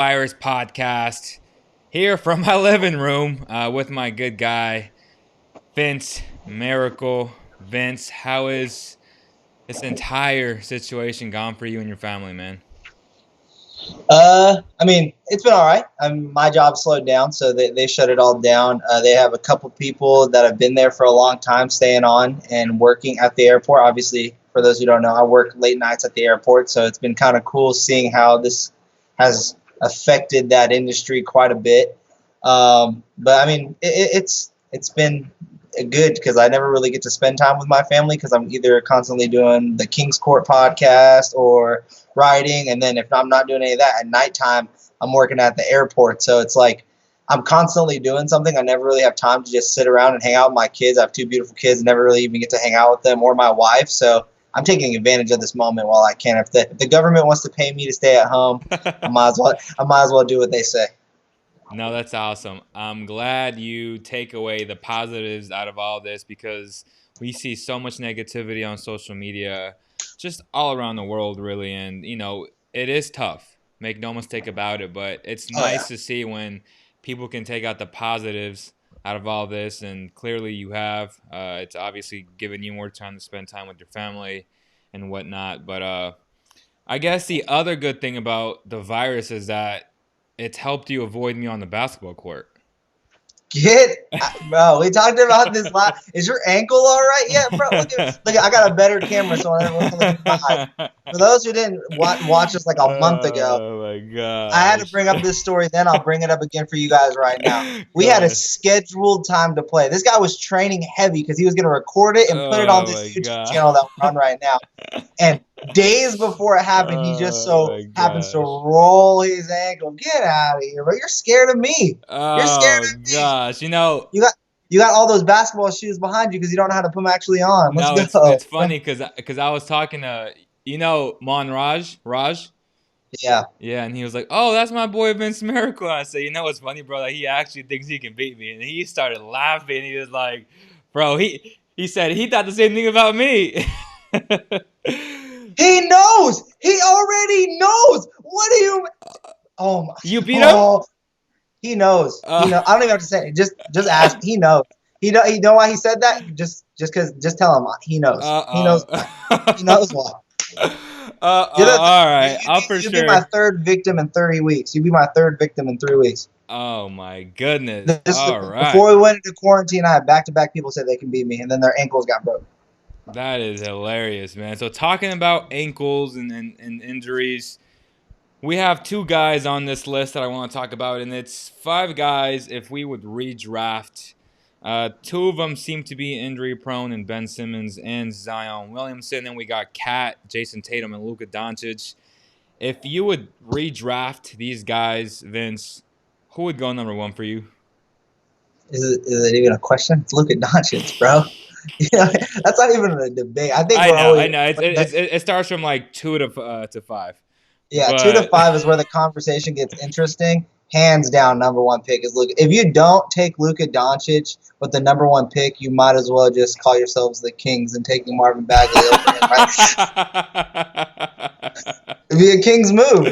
Virus podcast here from my living room with my good guy, Vince Miracle. Vince, how is this entire situation gone for you and your family, man? It's been all right. My job slowed down, so they shut it all down. They have a couple people that have been there for a long time staying on and working at the airport. Obviously, for those who don't know, I work late nights at the airport, so it's been kind of cool seeing how this has affected that industry quite a bit. It's been good because I never really get to spend time with my family because I'm either constantly doing the King's Court podcast or writing, and then if I'm not doing any of that at nighttime, I'm working at the airport. So it's like I'm constantly doing something. I never really have time to just sit around and hang out with my kids. I have two beautiful kids, never really even get to hang out with them or my wife. So I'm taking advantage of this moment while I can. If the government wants to pay me to stay at home, I might as well do what they say. No, that's awesome. I'm glad you take away the positives out of all this because we see so much negativity on social media just all around the world, really. And, it is tough. Make no mistake about it. But it's nice to see when people can take out the positives out of all this. And clearly you have. It's obviously given you more time to spend time with your family and whatnot. But I guess the other good thing about the virus is that it's helped you avoid me on the basketball court. Bro, we talked about this last. Is your ankle all right yet, bro? Look, I got a better camera, so everyone's looking behind. For those who didn't watch us like a month ago, oh my god, I had to bring up this story. Then I'll bring it up again for you guys right now. We had a scheduled time to play. This guy was training heavy because he was going to record it and put it on this YouTube channel that we're on right now. And days before it happened, he just happens to roll his ankle. Get out of here, bro! You're scared of me. You're scared of me. Gosh, you got all those basketball shoes behind you because you don't know how to put them actually on. Let's go. It's funny because I was talking to Raj. Yeah, and he was like, "Oh, that's my boy Vince Miracle." I said, "What's funny, bro? Like, he actually thinks he can beat me," and he started laughing. He was like, "Bro, he said he thought the same thing about me." He knows. He already knows. What do you? Oh my! You beat him. He knows. I don't even have to say it. Just ask. He knows. He know why he said that? Just tell him. He knows. He knows why. He knows why. All right. You'll be my third victim in 30 weeks. You'll be my third victim in 3 weeks. Oh my goodness. All right. Before we went into quarantine, I had back-to-back people say they can beat me, and then their ankles got broke. That is hilarious, man. So talking about ankles and injuries, we have 2 guys on this list that I want to talk about, and it's 5 guys if we would redraft. 2 of them seem to be injury prone in Ben Simmons and Zion Williamson. Then we got Jayson Tatum, and Luka Doncic. If you would redraft these guys, Vince, who would go number 1 for you? Is it even a question? It's Luka Doncic, bro. That's not even a debate. I know. It starts from like 2 to 5. Yeah, 2 to 5 is where the conversation gets interesting. Hands down, number 1 pick is Luka. If you don't take Luka Doncic with the number 1 pick, you might as well just call yourselves the Kings and taking Marvin Bagley over him, right? It'd be a Kings move.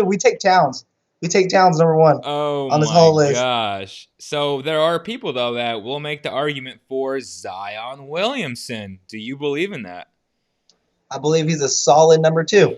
We take Towns. Number 1 on this whole list. Oh, my gosh. So there are people, though, that will make the argument for Zion Williamson. Do you believe in that? I believe he's a solid number 2.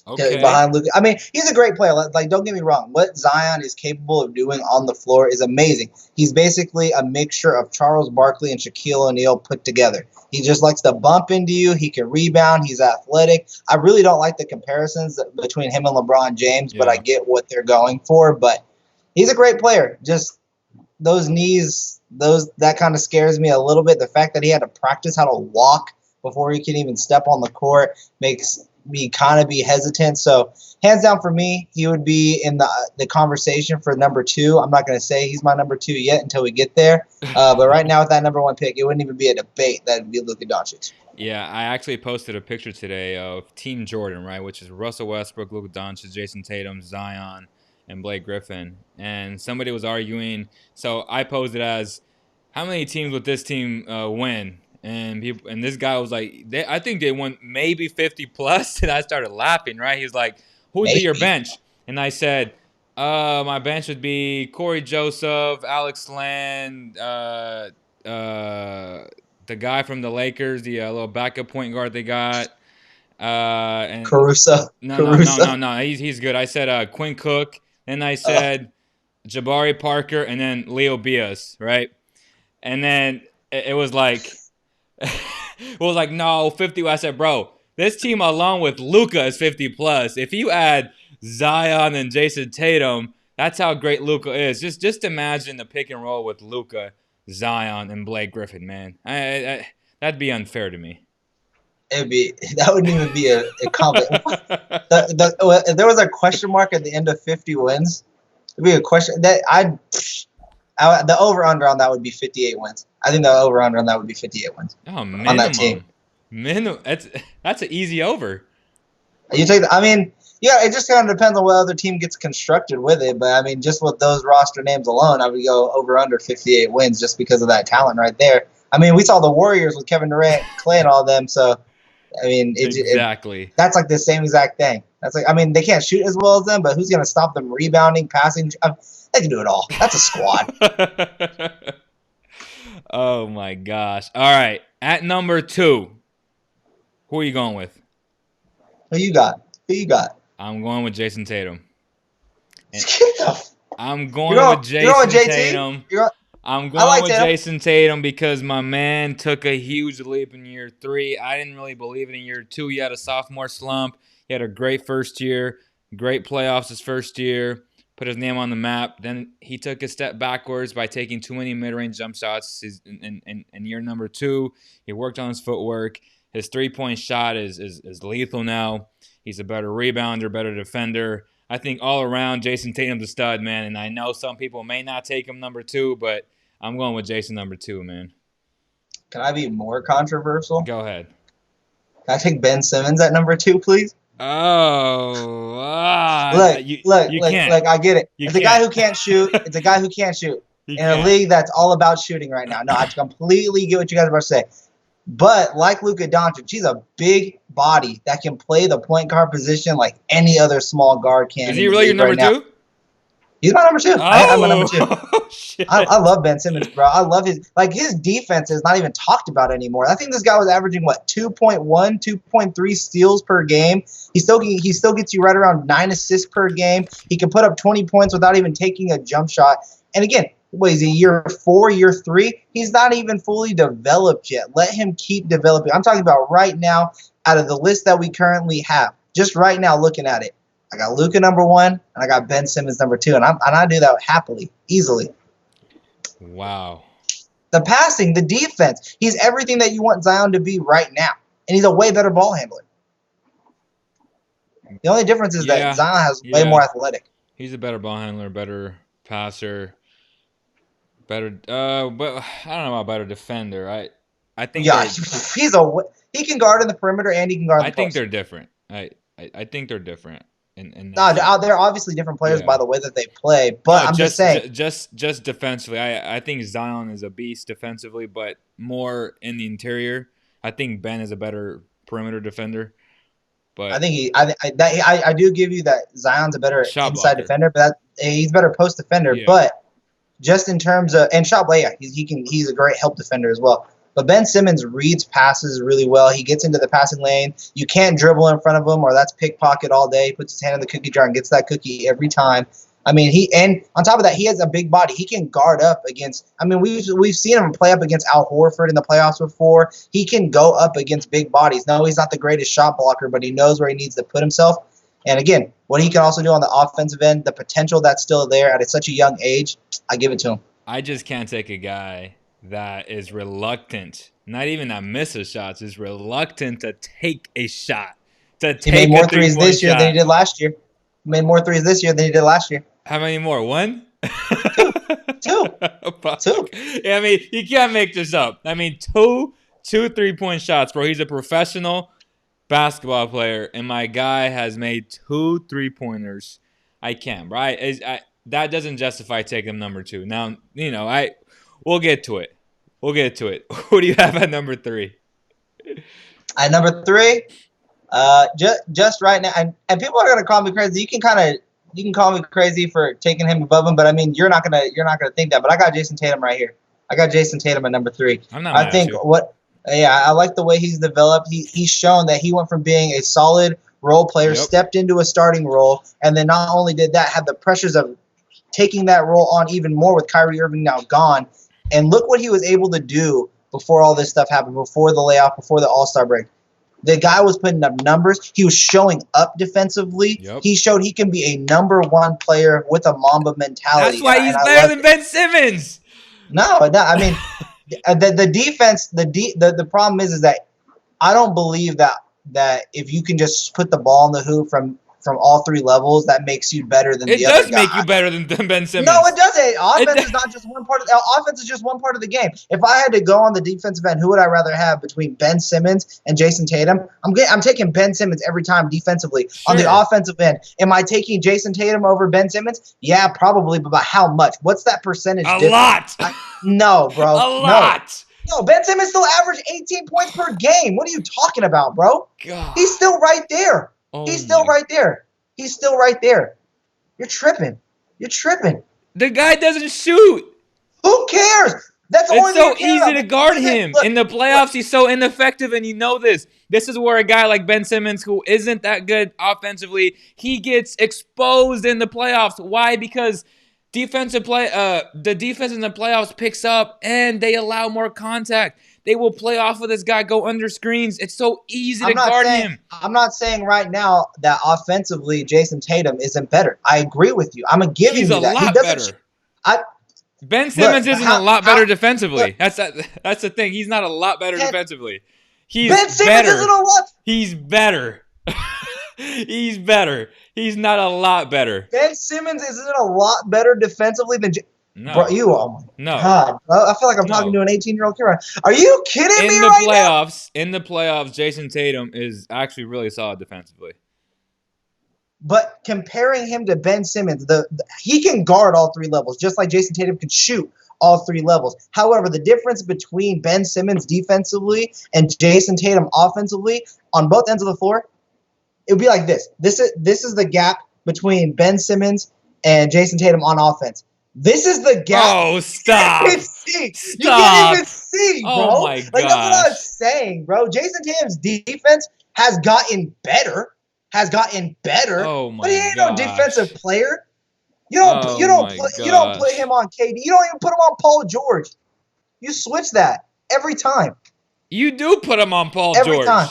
Okay. Behind Luka. I mean, he's a great player. Like, don't get me wrong. What Zion is capable of doing on the floor is amazing. He's basically a mixture of Charles Barkley and Shaquille O'Neal put together. He just likes to bump into you. He can rebound. He's athletic. I really don't like the comparisons between him and LeBron James, but I get what they're going for. But he's a great player. Just those knees, that kind of scares me a little bit. The fact that he had to practice how to walk before he can even step on the court makes me kind of be hesitant. So hands down for me, he would be in the conversation for number 2. I'm not going to say he's my number 2 yet until we get there. But right now with that number 1 pick, it wouldn't even be a debate. That would be Luka Doncic. Yeah, I actually posted a picture today of Team Jordan, right, which is Russell Westbrook, Luka Doncic, Jayson Tatum, Zion, and Blake Griffin. And somebody was arguing. So I posed it as, how many teams would this team win? And this guy was like, I think they won maybe 50 plus. And I started laughing, right? He was like, who would be your bench? and I said, my bench would be Corey Joseph, Alex Len, the guy from the Lakers, the little backup point guard they got, and Caruso. Caruso. no, he's good. I said Quinn Cook, then I Uh, said Jabari Parker, and then Leo Bias, right? And then it was like, it was like, no, 50. I said, bro, this team along with Luka is 50 plus. If you add Zion and Jayson Tatum, that's how great Luka is. Just imagine the pick and roll with Luka, Zion, and Blake Griffin, man. That'd be unfair to me. that wouldn't even be a comment. If there was a question mark at the end of 50 wins, it'd be a question that the over under on that would be 58 wins. I think the over under on that would be 58 wins. Oh, minimum. On that team. Minimum. That's an easy over. You take. I mean, yeah, it just kind of depends on what other team gets constructed with it. But I mean, just with those roster names alone, I would go over under 58 wins just because of that talent right there. I mean, we saw the Warriors with Kevin Durant, Clay, and all of them. So, I mean, exactly. That's like the same exact thing. That's like, I mean, they can't shoot as well as them, but who's going to stop them rebounding, passing? They can do it all. That's a squad. Oh my gosh! All right, at number 2, who are you going with? Who you got? I'm going with Jayson Tatum. I'm going with Jayson Tatum. I'm going with Jayson Tatum because my man took a huge leap in year 3. I didn't really believe it in year 2. He had a sophomore slump. He had a great first year, great playoffs his first year, put his name on the map. Then he took a step backwards by taking too many mid-range jump shots in year number 2. He worked on his footwork. His three-point shot is lethal now. He's a better rebounder, better defender. I think all around, Jayson Tatum's a stud, man. And I know some people may not take him number 2, but I'm going with Jayson number 2, man. Can I be more controversial? Go ahead. Can I take Ben Simmons at number 2, please? Oh, look, I get it. It's a guy who can't shoot. It's a guy who can't shoot in a league that's all about shooting right now. No, I completely get what you guys are about to say. But like Luka Doncic, he's a big body that can play the point guard position like any other small guard can. Is he really your number 2? He's my number 2. Oh. I'm my number 2. Oh, shit. I love Ben Simmons, bro. I love his defense is not even talked about anymore. I think this guy was averaging 2.1, 2.3 steals per game. He still gets you right around 9 assists per game. He can put up 20 points without even taking a jump shot. And again, what is he, year 4, year 3? He's not even fully developed yet. Let him keep developing. I'm talking about right now, out of the list that we currently have, just right now looking at it. I got Luka number 1, and I got Ben Simmons number 2, and I do that happily, easily. Wow. The passing, the defense, he's everything that you want Zion to be right now, and he's a way better ball handler. The only difference is that Zion has way more athletic. He's a better ball handler, better passer, better. But I don't know about better defender. I think he can guard in the perimeter and he can guard. I think they're different. I think they're different. They're obviously different players by the way that they play. But I'm just saying, just defensively, I think Zion is a beast defensively, but more in the interior. I think Ben is a better perimeter defender. But I think I do give you that Zion's a better inside defender, but he's a better post defender. Yeah. But just in terms of shot play, he's a great help defender as well. But Ben Simmons reads passes really well. He gets into the passing lane. You can't dribble in front of him, or that's pickpocket all day. He puts his hand in the cookie jar and gets that cookie every time. I mean, and on top of that, he has a big body. He can guard up against. I mean, we've seen him play up against Al Horford in the playoffs before. He can go up against big bodies. No, he's not the greatest shot blocker, but he knows where he needs to put himself. And again, what he can also do on the offensive end, the potential that's still there at such a young age, I give it to him. I just can't take a guy that is reluctant, not even that misses shots, is reluctant to take a shot. He made more threes this year than he did last year. He made more threes this year than he did last year. How many more? 1? 2. Yeah, I mean, you can't make this up. I mean, two 3-point shots, bro. He's a professional basketball player, and my guy has made 2 3-pointers. I can't, right? That doesn't justify taking him number 2. Now, we'll get to it. Who do you have at number 3? At number 3, just right now, and people are gonna call me crazy. You can kind of you can call me crazy for taking him above him, but I mean, you're not gonna think that. But I got Jayson Tatum right here. I got Jayson Tatum at number 3. I'm not I mad at think you. I like the way he's developed. He's shown that he went from being a solid role player, Yep. stepped into a starting role, and then not only did that, had the pressures of taking that role on even more with Kyrie Irving now gone. And look what he was able to do before all this stuff happened, before the layoff, before the All-Star break. The guy was putting up numbers. He was showing up defensively. Yep. He showed he can be a number 1 player with a Mamba mentality. That's why he's better than Ben Simmons. No, I mean, the defense. The problem is that I don't believe that if you can just put the ball in the hoop from all 3 levels, that makes you better than the other guy. It does make you better than Ben Simmons. No, it doesn't. Offense is not just one part of offense is just one part of the game. If I had to go on the defensive end, who would I rather have between Ben Simmons and Jayson Tatum? I'm taking Ben Simmons every time defensively. Sure. On the offensive end, am I taking Jayson Tatum over Ben Simmons? Yeah, probably, but by how much? What's that percentage difference? Lot. No, bro. A lot. No, Ben Simmons still averaged 18 points per game. What are you talking about, bro? God. He's still right there. He's still right there. He's still right there. You're tripping. The guy doesn't shoot. Who cares? That's the only It's so thing you care easy about. to guard him. Look, In the playoffs, he's so ineffective, and you know this. This is where a guy like Ben Simmons, who isn't that good offensively, he gets exposed in the playoffs. Why? Because the defense in the playoffs picks up, and they allow more contact. They will play off of this guy, go under screens. It's so easy to guard him. I'm not saying right now that offensively Jayson Tatum isn't better. I agree with you. I'm giving He's you a that. lot better. Ben Simmons isn't a lot better defensively. That's the thing. He's not a lot better defensively. Ben Simmons isn't a lot. He's better. He's better. He's not a lot better. Ben Simmons isn't a lot better defensively than. No. Bro, oh my God, bro. I feel like I'm talking to an 18-year-old kid. Are you kidding me right now? In the playoffs, Jayson Tatum is actually really solid defensively. But comparing him to Ben Simmons, he can guard all 3 levels, just like Jayson Tatum can shoot all 3 levels. However, the difference between Ben Simmons defensively and Jayson Tatum offensively on both ends of the floor, it would be like this. This is the gap between Ben Simmons and Jayson Tatum on offense. This is the gap. Oh, stop. You can't even see, bro. Oh, my gosh. Like, that's what I'm saying, bro. Jayson Tatum's defense has gotten better. Oh, my but he ain't gosh. no defensive player. You don't put him on KD. You don't even put him on Paul George. You switch that every time. You do put him on Paul George. Every time.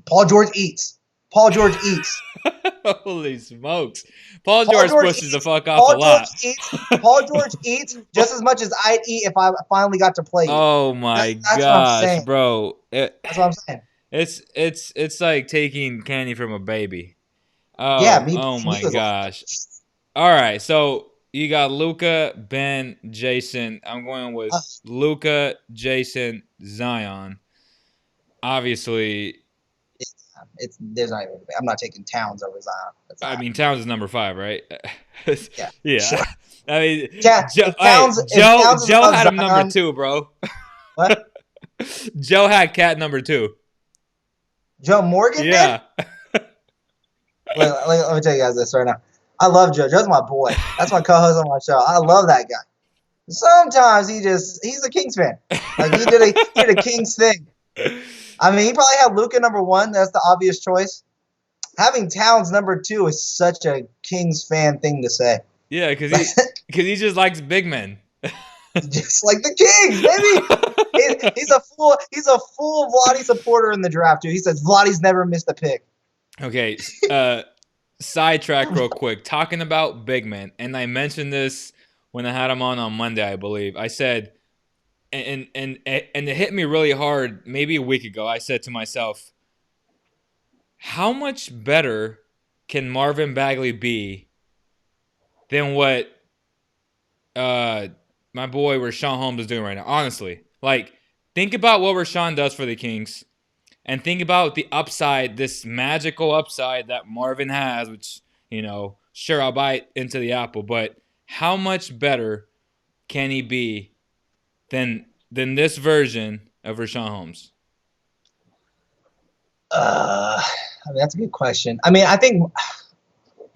Paul George eats. Holy smokes. Paul George pushes the fuck off a lot. Paul George eats just as much as I'd eat if I finally got to play you. Oh my that's gosh, bro. That's what I'm saying. It's like taking candy from a baby. Oh my gosh. All right, so you got Luka, Ben, Jayson. I'm going with Luka, Jayson, Zion. Obviously, there's not even. I'm not taking Towns over Zion. I mean, Towns is number 5, right? Yeah. Sure. I mean, Joe had him number 2, bro. What? Joe had Cat number 2. Joe Morgan? Yeah. Let me tell you guys this right now. I love Joe. Joe's my boy. That's my co-host on my show. I love that guy. Sometimes he's a Kings fan. Like he did a Kings thing. I mean, he probably had Luka number 1. That's the obvious choice. Having Towns number 2 is such a Kings fan thing to say. Yeah, because he just likes big men. Just like the Kings, baby. He's a full Vlade supporter in the draft too. He says Vlade's never missed a pick. Okay, sidetrack real quick. Talking about big men, and I mentioned this when I had him on Monday, I believe. I said, and it hit me really hard maybe a week ago. I said to myself, how much better can Marvin Bagley be than what my boy Rashawn Holmes is doing right now? Honestly, like, think about what Rashawn does for the Kings, and think about the upside, this magical upside that Marvin has, which, sure, I'll bite into the apple, but how much better can he be than this version of Rashawn Holmes? I mean, that's a good question. I mean, I think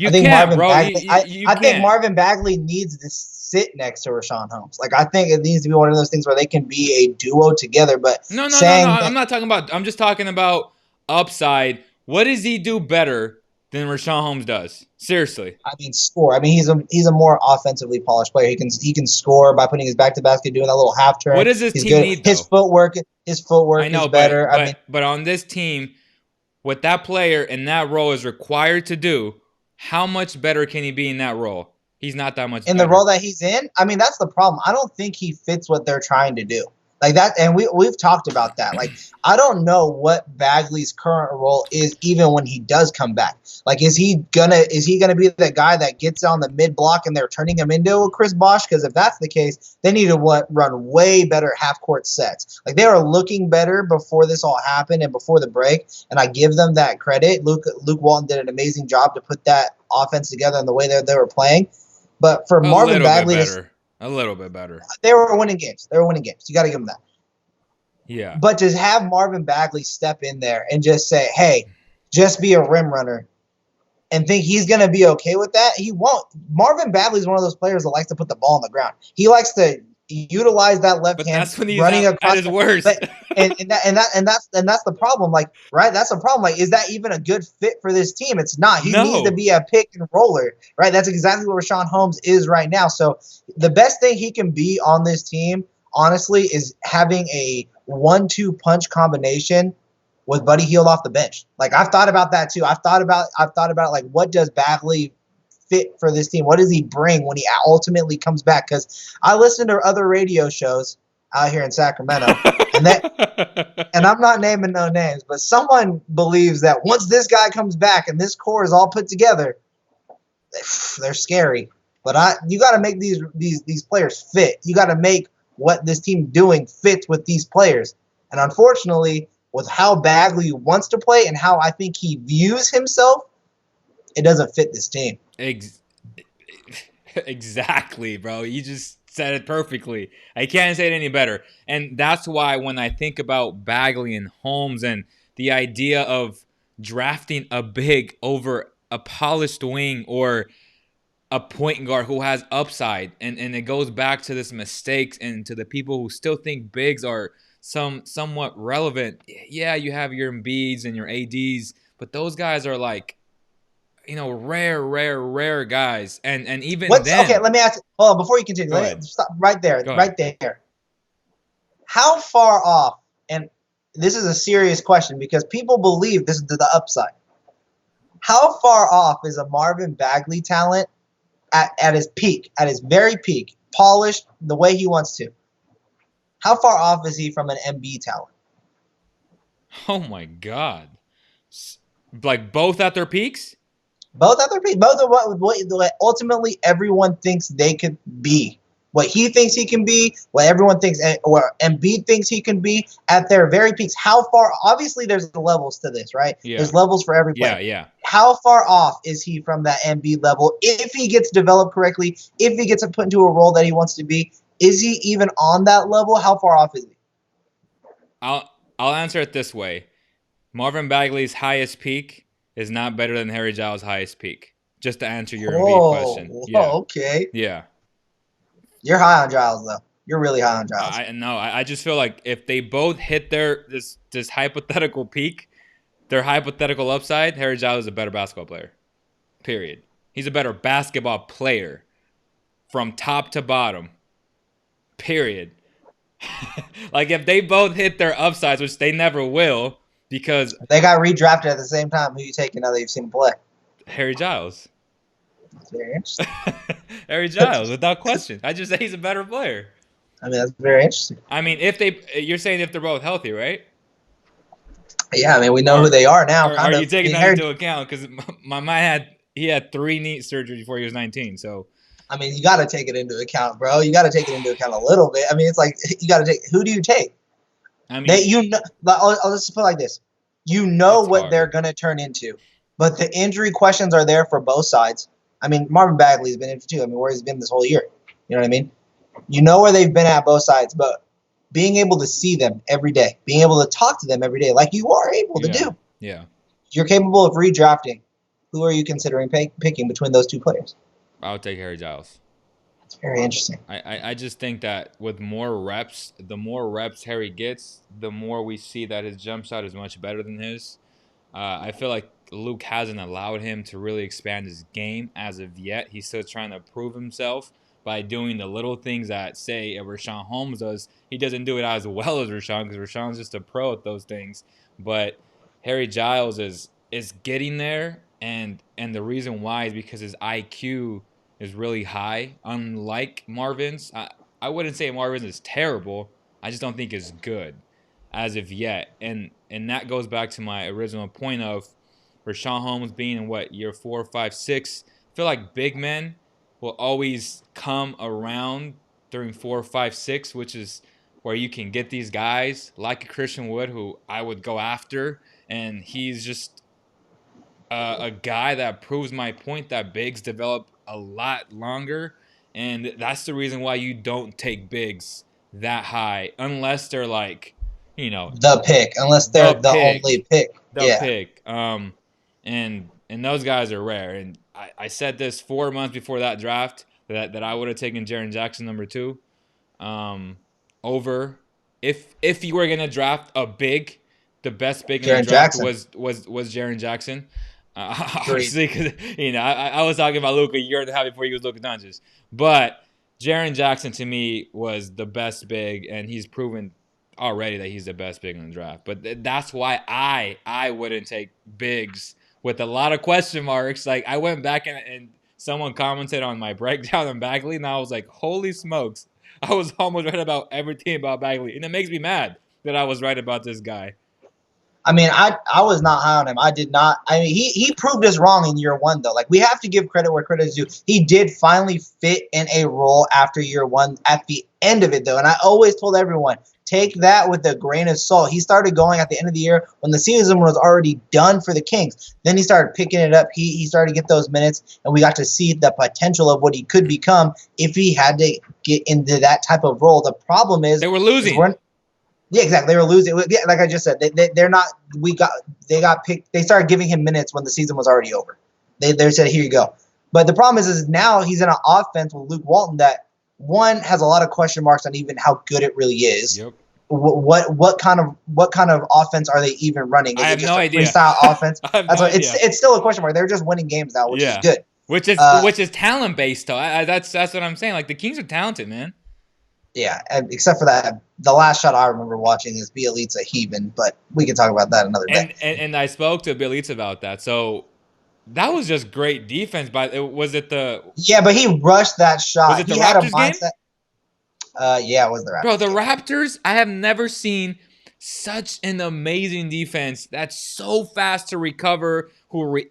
You I think can't, Marvin bro. Bagley. You I think can't. Marvin Bagley needs to sit next to Rashawn Holmes. Like I think it needs to be one of those things where they can be a duo together. But No. saying I'm that, not talking about. I'm just talking about upside. What does he do better than Rashawn Holmes does? Seriously. I mean, score. I mean, he's a more offensively polished player. He can score by putting his back to basket, doing that little half What turn. does this He's team good. need though? His I footwork is know, better. I mean, but on this team, what that player in that role is required to do, how much better can he be in that role? He's not that much in the better. role that he's in, I mean, that's the problem. I don't think he fits what they're trying to do. Like that, and we've talked about that. Like, I don't know what Bagley's current role is, even when he does come back. Like, is he gonna be the guy that gets on the mid block and they're turning him into a Chris Bosh? Because if that's the case, they need to run way better half court sets. Like they were looking better before this all happened and before the break, and I give them that credit. Luke Walton did an amazing job to put that offense together in the way that they were playing. But for A Marvin little bit Bagley, better. A little bit better. they were winning games. You got to give them that. Yeah. But to have Marvin Bagley step in there and just say, hey, just be a rim runner and think he's going to be okay with that, he won't. Marvin Bagley is one of those players that likes to put the ball on the ground. He likes to utilize that left But hand that's when he's running across at his worst. and that's the problem. Like, right? That's the problem. Like, is that even a good fit for this team? It's not. He needs to be a pick and roller, right? That's exactly what Rashawn Holmes is right now. So the best thing he can be on this team, honestly, is having a 1-2 punch combination with Buddy Hield off the bench. Like I've thought about that too. I've thought about like what does Bagley fit for this team? What does he bring when he ultimately comes back? Because I listen to other radio shows out here in Sacramento, and I'm not naming no names, but someone believes that once this guy comes back and this core is all put together, they're scary. But you got to make these players fit. You got to make what this team doing fits with these players. And unfortunately, with how Bagley wants to play and how I think he views himself, it doesn't fit this team. Exactly, bro. You just said it perfectly. I can't say it any better. And that's why when I think about Bagley and Holmes and the idea of drafting a big over a polished wing or a point guard who has upside, and it goes back to this mistakes and to the people who still think bigs are somewhat relevant. Yeah, you have your Embiids and your ADs, but those guys are like, rare guys. And even then. Okay, let me ask. Hold on, before you continue. Let me stop right there. Right there. How far off? And this is a serious question because people believe this is the upside. How far off is a Marvin Bagley talent at his peak, at his very peak, polished the way he wants to? How far off is he from an MB talent? Oh my God! Like both at their peaks. Both at their peak. Both of what ultimately everyone thinks they could be. What he thinks he can be, what everyone thinks, or Embiid thinks he can be at their very peaks. How far? Obviously, there's levels to this, right? Yeah. There's levels for every player. Yeah. How far off is he from that Embiid level? If he gets developed correctly, if he gets put into a role that he wants to be, is he even on that level? How far off is he? I'll answer it this way: Marvin Bagley's highest peak is not better than Harry Giles' highest peak. Just to answer your Embiid question. Yeah. Okay. Yeah. You're high on Giles, though. You're really high on Giles. I just feel like if they both hit this hypothetical peak, their hypothetical upside, Harry Giles is a better basketball player. Period. He's a better basketball player from top to bottom. Period. Like if they both hit their upsides, which they never will, because they got redrafted at the same time. Who you taking now that you've seen him play? Harry Giles. That's very interesting. Harry Giles, without question. I just say he's a better player. I mean, that's very interesting. I mean, you're saying if they're both healthy, right? Yeah, I mean, we know who they are now. Are you taking that into account? Because my man had 3 knee surgeries before he was 19. So, I mean, you got to take it into account, bro. You got to take it into account a little bit. I mean, it's like you got to take. Who do you take? I mean, I'll just put it like this: you know what they're gonna turn into, but the injury questions are there for both sides. I mean, Marvin Bagley's been injured too. I mean, where he's been this whole year. You know what I mean? You know where they've been at both sides, but being able to see them every day, being able to talk to them every day, like you are able to do. Yeah. You're capable of redrafting who are you considering picking between those two players? I would take Harry Giles. That's very interesting. I just think that with more reps, the more reps Harry gets, the more we see that his jump shot is much better than his. I feel like Luke hasn't allowed him to really expand his game as of yet. He's still trying to prove himself by doing the little things that, say, Rashawn Holmes does. He doesn't do it as well as Rashawn because Rashawn's just a pro at those things. But Harry Giles is getting there, and the reason why is because his IQ is really high, unlike Marvin's. I wouldn't say Marvin's is terrible. I just don't think it's good as of yet. And that goes back to my original point of Rashawn Holmes being in what, year 4, 5, 6. I feel like big men will always come around during 4, 5, 6, which is where you can get these guys like a Christian Wood, who I would go after, and he's just a guy that proves my point that bigs develop a lot longer, and that's the reason why you don't take bigs that high unless they're like, the pick, unless they're the only pick. The pick. And those guys are rare. And I said this 4 months before that draft that I would have taken Jaren Jackson number 2 over if you were gonna draft a big, the best big in the draft was Jaren Jackson. Obviously, because I was talking about Luka a year and a half before he was Luka Doncic, but Jaren Jackson to me was the best big, and he's proven already that he's the best big in the draft. But that's why I wouldn't take bigs with a lot of question marks. Like, I went back and someone commented on my breakdown on Bagley, and I was like, holy smokes, I was almost right about everything about Bagley, and it makes me mad that I was right about this guy. I mean, I was not high on him. I did not. I mean, he proved us wrong in year 1, though. Like, we have to give credit where credit is due. He did finally fit in a role after year 1 at the end of it, though. And I always told everyone, take that with a grain of salt. He started going at the end of the year when the season was already done for the Kings. Then he started picking it up. He started to get those minutes, and we got to see the potential of what he could become if he had to get into that type of role. The problem is they were losing. Yeah, exactly. They were losing. Yeah, like I just said, they're not. They got picked. They started giving him minutes when the season was already over. They said, here you go. But the problem is now he's in an offense with Luke Walton that, one, has a lot of question marks on even how good it really is. Yep. What kind of offense are they even running? Is I have it just no a idea. freestyle offense? That's why it's still a question mark. They're just winning games now, which is good. Which is talent based though. That's what I'm saying. Like, the Kings are talented, man. Yeah, except for that, the last shot I remember watching is Bielitsa heaving, but we can talk about that another day. And I spoke to Bielitsa about that. So that was just great defense. Was it the? Yeah, but he rushed that shot. Was it the he Raptors had a mindset. Game? Yeah, it was the Raptors. Bro, the Raptors. I have never seen such an amazing defense that's so fast to recover,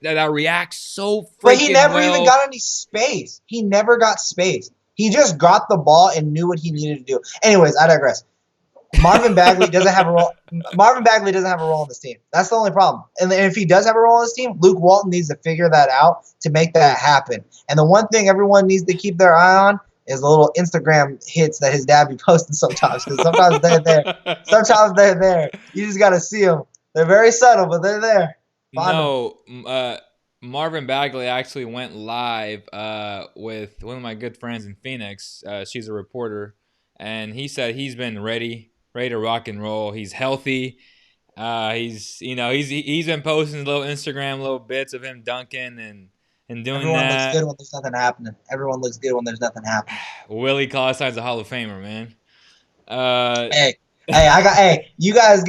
that reacts so freaking well. But he never even got any space. He never got space. He just got the ball and knew what he needed to do. Anyways, I digress. Marvin Bagley doesn't have a role. Marvin Bagley doesn't have a role on this team. That's the only problem. And if he does have a role on this team, Luke Walton needs to figure that out to make that happen. And the one thing everyone needs to keep their eye on is the little Instagram hits that his dad be posting sometimes. Because sometimes they're there. Sometimes they're there. You just got to see them. They're very subtle, but they're there. Marvin Bagley actually went live with one of my good friends in Phoenix. She's a reporter, and he said he's been ready to rock and roll. He's healthy. He's been posting little Instagram little bits of him dunking and doing Everyone that. Looks good when there's nothing happening. Everyone looks good when there's nothing happening. Willie Cauley-Stein's a Hall of Famer, man. You guys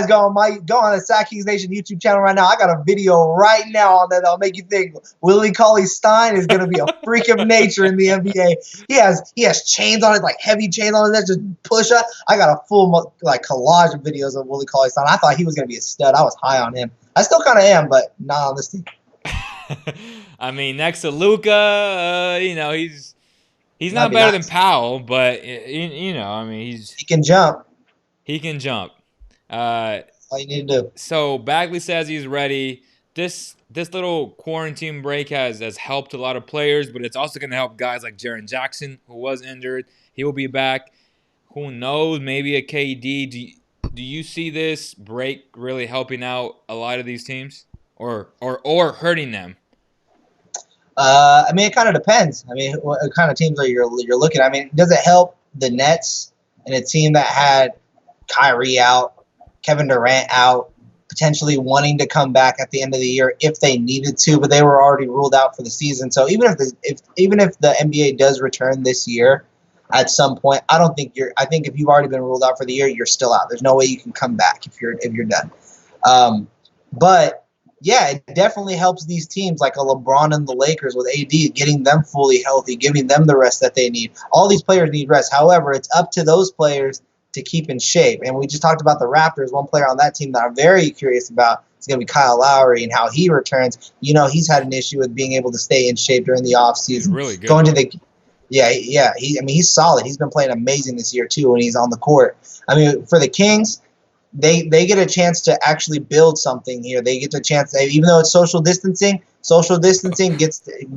go on the SeatGeek Nation YouTube channel right now. I got a video right now on that that'll make you think Willie Cauley-Stein is gonna be a freak of nature in the NBA. He has chains on it, like heavy chains on it, just push up. I got a full collage of videos of Willie Cauley-Stein. I thought he was gonna be a stud. I was high on him. I still kind of am, but not on this team. I mean, next to Luka, he's not better than Powell, but he can jump. He can jump. All you need to do. So Bagley says he's ready. This little quarantine break has helped a lot of players, but it's also going to help guys like Jaren Jackson, who was injured. He will be back. Who knows? Maybe a KD. Do you see this break really helping out a lot of these teams, or hurting them? I mean, it kind of depends. I mean, what kind of teams are you're looking at? I mean, does it help the Nets and a team that had Kyrie out, Kevin Durant out, potentially wanting to come back at the end of the year if they needed to, but they were already ruled out for the season. So even if the NBA does return this year at some point, I don't think I think if you've already been ruled out for the year, you're still out. There's no way you can come back if you're done. But yeah, it definitely helps these teams like a LeBron and the Lakers with AD, getting them fully healthy, giving them the rest that they need. All these players need rest. However, it's up to those players to keep in shape. And we just talked about the Raptors. One player on that team that I'm very curious about is going to be Kyle Lowry and how he returns. You know, he's had an issue with being able to stay in shape during the offseason. He's really good. He's solid. He's been playing amazing this year too when he's on the court. I mean, for the Kings, they get a chance to actually build something here. They get the chance, even though it's social distancing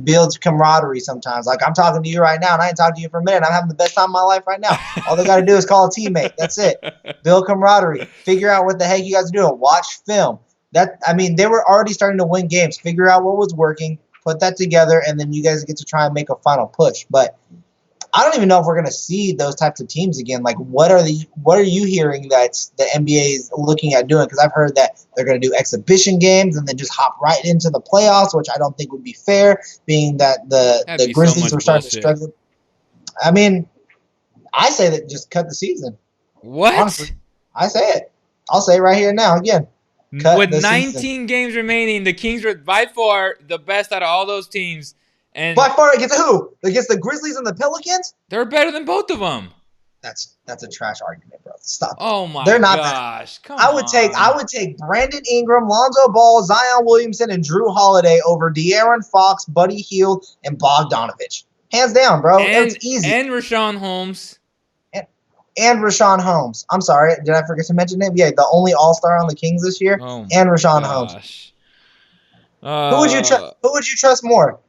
builds camaraderie sometimes. Like I'm talking to you right now, and I ain't talking to you for a minute. I'm having the best time of my life right now. All they got to do is call a teammate. That's it. Build camaraderie. Figure out what the heck you guys are doing. Watch film. They were already starting to win games. Figure out what was working, put that together, and then you guys get to try and make a final push. But I don't even know if we're going to see those types of teams again. Like, what are you hearing that the NBA is looking at doing? Because I've heard that they're going to do exhibition games and then just hop right into the playoffs, which I don't think would be fair, being that the Grizzlies were starting to struggle. I mean, I say that just cut the season. What? Honestly, I say it. I'll say it right here now again. With 19 games remaining, the Kings were by far the best out of all those teams. And by far against who? Against the Grizzlies and the Pelicans? They're better than both of them. That's a trash argument, bro. Stop. Oh my They're not gosh! Come on. I would take Brandon Ingram, Lonzo Ball, Zion Williamson, and Drew Holiday over De'Aaron Fox, Buddy Hield, and Bogdanovich. Hands down, bro. It's easy. And Rashawn Holmes. And Rashawn Holmes. I'm sorry, did I forget to mention him? Yeah, the only All-Star on the Kings this year. Oh and Rashawn Holmes. Who would you trust more?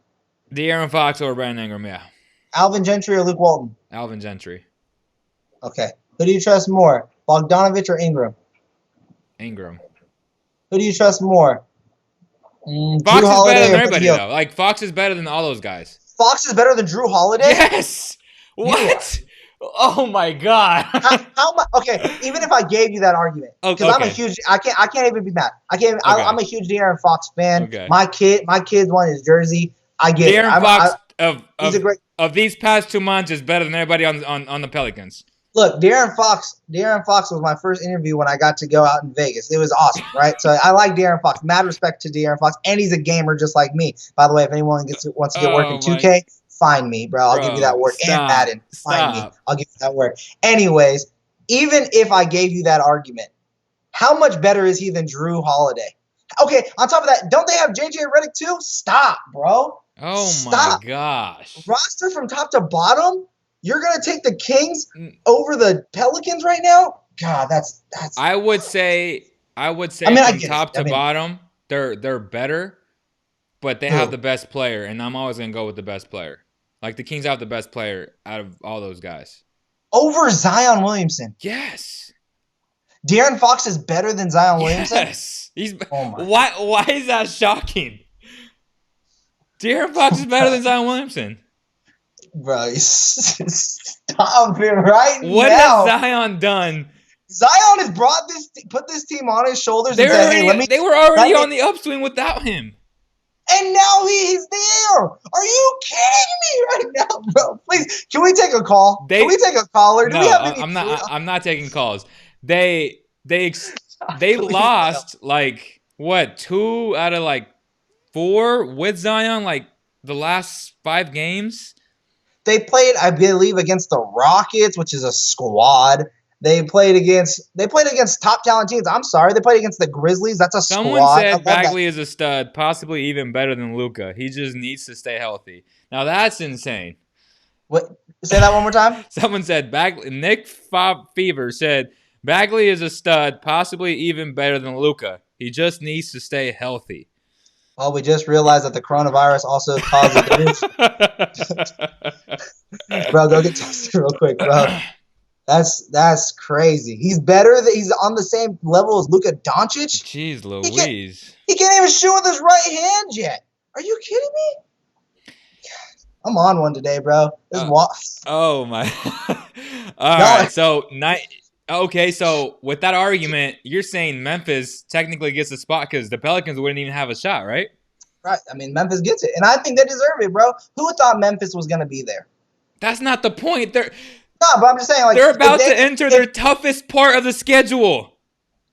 De'Aaron Fox or Brandon Ingram, yeah. Alvin Gentry or Luke Walton? Alvin Gentry. Okay. Who do you trust more, Bogdanovich or Ingram? Ingram. Who do you trust more? Fox is better than everybody, though. Like, Fox is better than all those guys. Fox is better than Drew Holiday? Yes! What? Oh, my God. Okay, even if I gave you that argument, because I'm a huge – I can't even be mad. I'm a huge De'Aaron Fox fan. Okay. My kids want his jersey. I get De'Aaron it. Fox of these past 2 months is better than everybody on the Pelicans. Look, De'Aaron Fox was my first interview when I got to go out in Vegas. It was awesome, right? So I like De'Aaron Fox. Mad respect to De'Aaron Fox, and he's a gamer just like me. By the way, if anyone wants to get work in 2K, find me, bro. I'll give you that work. And Madden, find me. I'll give you that work. Anyways, even if I gave you that argument, how much better is he than Drew Holiday? Okay, on top of that, don't they have JJ Redick too? Stop, bro. Oh my gosh. Roster from top to bottom? You're gonna take the Kings over the Pelicans right now? God, that's I would say from top to bottom, they're better, but they have the best player, and I'm always gonna go with the best player. Like the Kings have the best player out of all those guys. Over Zion Williamson. Yes. De'Aaron Fox is better than Zion Williamson? Yes. Why is that shocking? De'Aaron Fox is better than Zion Williamson. Bro, stop it right now. What has Zion done? Zion has put this team on his shoulders and said, hey, they were already on the upswing without him. And now he's there. Are you kidding me right now, bro? Please, can we take a call? Can we take a caller? I'm not taking calls. They lost like what 2 out of 4 with Zion the last 5 games. They played, I believe, against the Rockets, which is a squad. They played against top talent teams. I'm sorry, they played against the Grizzlies. That's a squad. Someone said Bagley is a stud, possibly even better than Luka. He just needs to stay healthy. Now that's insane. What? Say that one more time. Someone said Nick Fever said Bagley is a stud, possibly even better than Luka. He just needs to stay healthy. Well, we just realized that the coronavirus also causes Bro, go get tested real quick, bro. That's crazy. He's better. He's on the same level as Luka Doncic. Jeez Louise. He can't even shoot with his right hand yet. Are you kidding me? I'm on one today, bro. This Uh, wa- oh my. All Y'all right. So okay. So with that argument, you're saying Memphis technically gets a spot because the Pelicans wouldn't even have a shot, right? right. I mean, Memphis gets it, and I think they deserve it, bro. Who thought Memphis was gonna be there? That's not the point. No, but I'm just saying, like, They're if about they to enter their toughest part of the schedule.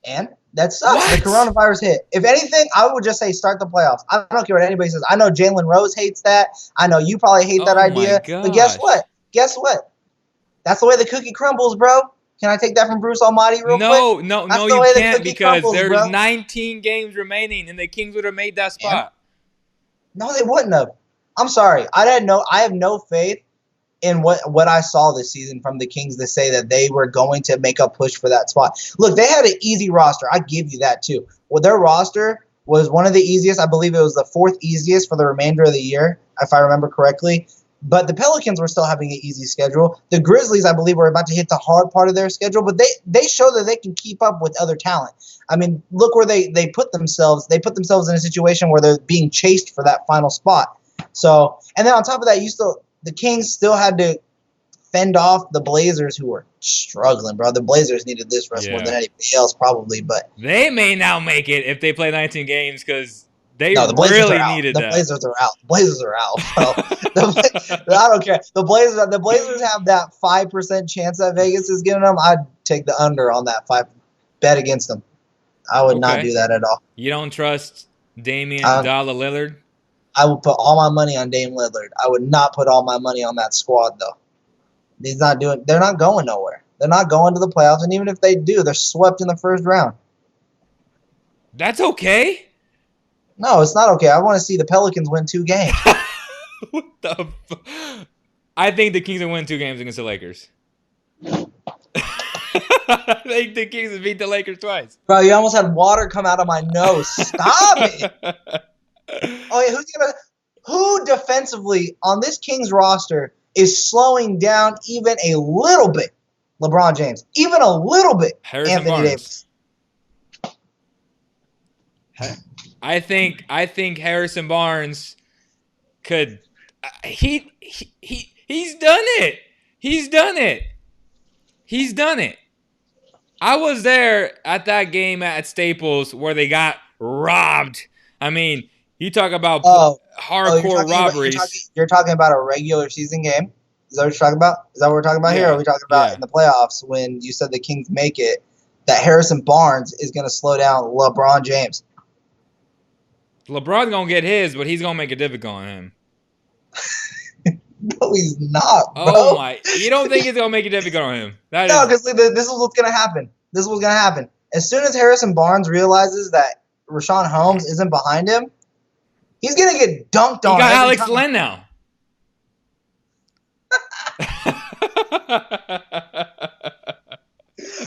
and that sucks. The What? coronavirus hit. If anything, I would just say start the playoffs. I don't care what anybody says. I know Jalen Rose hates that. I know you probably hate that Oh my idea. But guess gosh. what? Guess what? That's the way the cookie crumbles, bro. Can I take that from Bruce Almighty real quick? That's No, the you way the can't cookie because crumbles, there's bro. 19 games remaining, and the Kings would have made that And spot. no, they wouldn't have. I'm sorry. I have no faith in what I saw this season from the Kings to say that they were going to make a push for that spot. Look, they had an easy roster. I give you that too. Well, their roster was one of the easiest. I believe it was the fourth easiest for the remainder of the year, if I remember correctly. But the Pelicans were still having an easy schedule. The Grizzlies, I believe, were about to hit the hard part of their schedule, but they show that they can keep up with other talent. I mean, look where they put themselves. They put themselves in a situation where they're being chased for that final spot. So, and then on top of that, the Kings still had to fend off the Blazers, who were struggling, bro. The Blazers needed this rest more than anybody else, probably. But they may now make it if they play 19 games because they no, the Blazers really are out. needed The that. Blazers are out. The Blazers are out, bro. I don't care. The Blazers have that 5% chance that Vegas is giving them. I'd take the under on that 5. Bet against them. I would not do that at all. You don't trust Damian Dollar Lillard? I would put all my money on Dame Lillard. I would not put all my money on that squad, though. They're not going nowhere. They're not going to the playoffs, and even if they do, they're swept in the first round. That's okay? No, it's not okay. I want to see the Pelicans win 2 games. What the I think the Kings will win 2 games against the Lakers. I think the Kings will beat the Lakers twice. Bro, you almost had water come out of my nose. Stop it. Oh, yeah, who defensively on this Kings roster is slowing down even a little bit? LeBron James. Even a little bit. Harrison Barnes. I think Harrison Barnes could he's done it. He's done it. I was there at that game at Staples where they got robbed. I mean, you talk about hardcore robberies. You're talking about a regular season game? Is that what you're talking about? Is that what we're talking about here? Or are we talking about in the playoffs when you said the Kings make it, that Harrison Barnes is going to slow down LeBron James? LeBron's going to get his, but he's going to make it difficult on him. No, he's not, bro. Oh, my. You don't think he's going to make it difficult on him? No, because this is what's going to happen. This is what's going to happen. As soon as Harrison Barnes realizes that Rashawn Holmes isn't behind him, he's going to get dunked on. He got Alex Len now.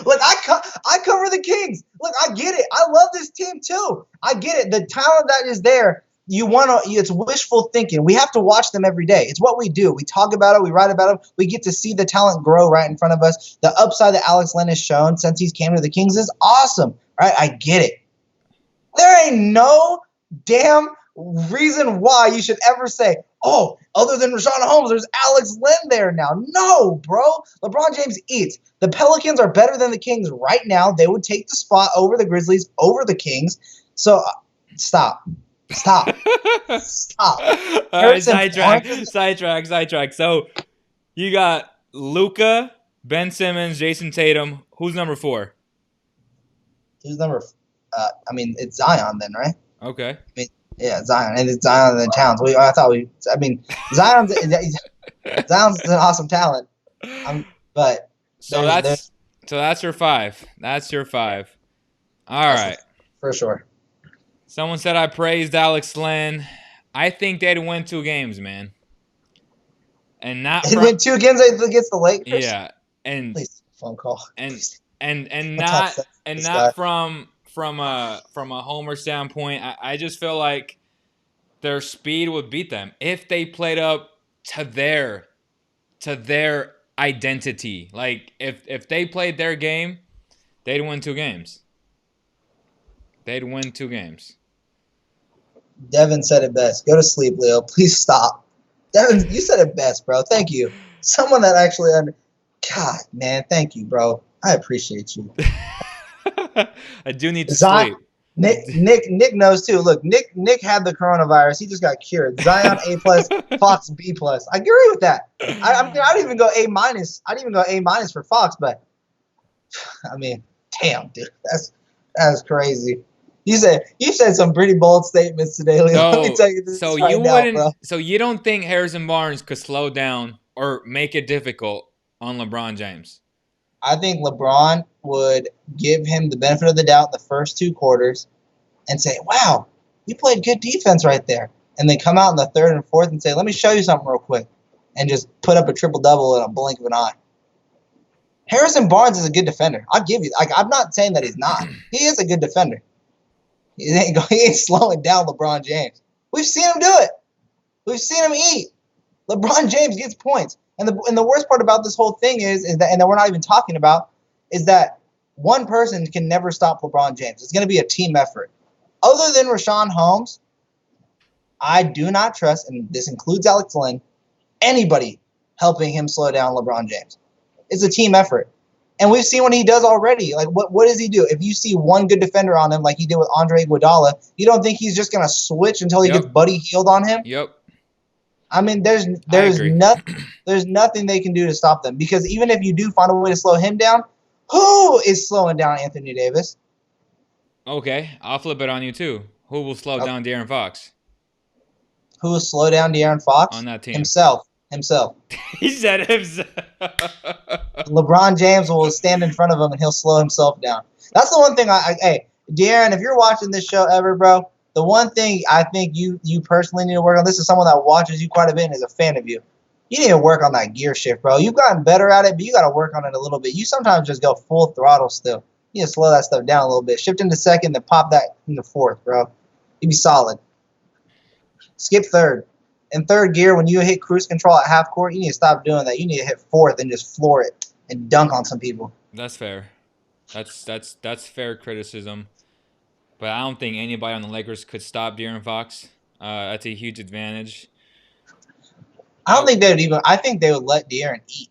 Look, I cover the Kings. Look, I get it. I love this team too. I get it. The talent that is there, it's wishful thinking. We have to watch them every day. It's what we do. We talk about it. We write about it. We get to see the talent grow right in front of us. The upside that Alex Len has shown since he's came to the Kings is awesome. Right? I get it. There ain't no damn reason why you should ever say, oh, other than Rashawn Holmes, there's Alex Len there now. No, bro. LeBron James eats. The Pelicans are better than the Kings right now. They would take the spot over the Grizzlies, over the Kings. So stop. Stop. All right, sidetrack. So you got Luka, Ben Simmons, Jayson Tatum. Who's number 4? Who's number? It's Zion then, right? Okay. Yeah, Zion, and it's Zion and Towns. Zion's an awesome talent. So that's your 5. That's your 5. All right. For sure. Someone said I praised Alex Len. I think they'd win 2 games, man. And not they'd win 2 games against the Lakers. Yeah, and please phone call. And not from a homer standpoint. I just feel like their speed would beat them if they played up to their identity. Like if they played their game, they'd win 2 games. Devin said it best. Go to sleep, Leo. Please stop. You said it best, bro. Thank you. Someone that actually God, man, thank you, bro. I appreciate you. I do need to Zion, sleep. Nick knows too. Look, Nick had the coronavirus. He just got cured. Zion A plus, Fox B plus. I agree with that. I mean, I didn't even go A minus. I didn't even go A minus for Fox, but I mean, damn, dude, that's crazy. You said some pretty bold statements today, Leo. Let me So, tell you so this you right now, wouldn't. bro. So you don't think Harrison Barnes could slow down or make it difficult on LeBron James? I think LeBron would give him the benefit of the doubt in the first 2 quarters and say, "Wow, you played good defense right there," and then come out in the third and fourth and say, "Let me show you something real quick," and just put up a triple double in a blink of an eye. Harrison Barnes is a good defender. I'll give you. Like, I'm not saying that he's not. He is a good defender. He ain't slowing down LeBron James. We've seen him do it. We've seen him eat. LeBron James gets points. And the worst part about this whole thing is that, and that we're not even talking about, is that one person can never stop LeBron James. It's going to be a team effort. Other than Rashawn Holmes, I do not trust, and this includes Alex Lynn, anybody helping him slow down LeBron James. It's a team effort. And we've seen what he does already. Like, what does he do? If you see one good defender on him, like he did with Andre Iguodala, you don't think he's just going to switch until he gets Yep. Buddy Hield on him? Yep. I mean, I agree. there's nothing they can do to stop them, because even if you do find a way to slow him down, who is slowing down Anthony Davis? Okay, I'll flip it on you too. Who will slow down De'Aaron Fox Who will slow down De'Aaron Fox? on that team? Himself. He said himself. LeBron James will stand in front of him and he'll slow himself down. That's the one thing hey, De'Aaron, if you're watching this show ever, bro, the one thing I think you personally need to work on, this is someone that watches you quite a bit and is a fan of you. You need to work on that gear shift, bro. You've gotten better at it, but you got to work on it a little bit. You sometimes just go full throttle still. You need to slow that stuff down a little bit. Shift into second, then pop that into fourth, bro. You'd be solid. Skip third. In third gear, when you hit cruise control at half court, you need to stop doing that. You need to hit fourth and just floor it and dunk on some people. That's fair. That's fair criticism. But I don't think anybody on the Lakers could stop De'Aaron Fox. That's a huge advantage. I don't think they would even. I think they would let De'Aaron eat.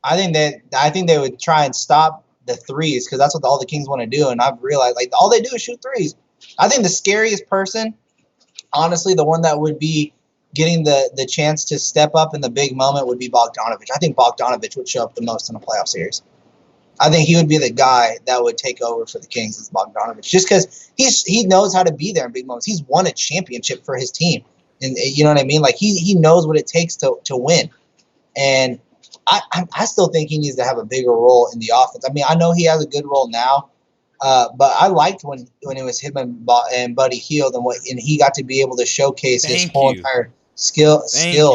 I think they would try and stop the threes, because that's what all the Kings want to do. And I've realized, like, all they do is shoot threes. I think the scariest person, honestly, the one that would be getting the chance to step up in the big moment would be Bogdanovich. I think Bogdanovich would show up the most in a playoff series. I think he would be the guy that would take over for the Kings as Bogdanovich, just because he knows how to be there in big moments. He's won a championship for his team, and you know what I mean. Like, he knows what it takes to win, and I still think he needs to have a bigger role in the offense. I mean, I know he has a good role now, but I liked when it was him and Buddy Hield, and he got to be able to showcase his Thank whole you. entire skill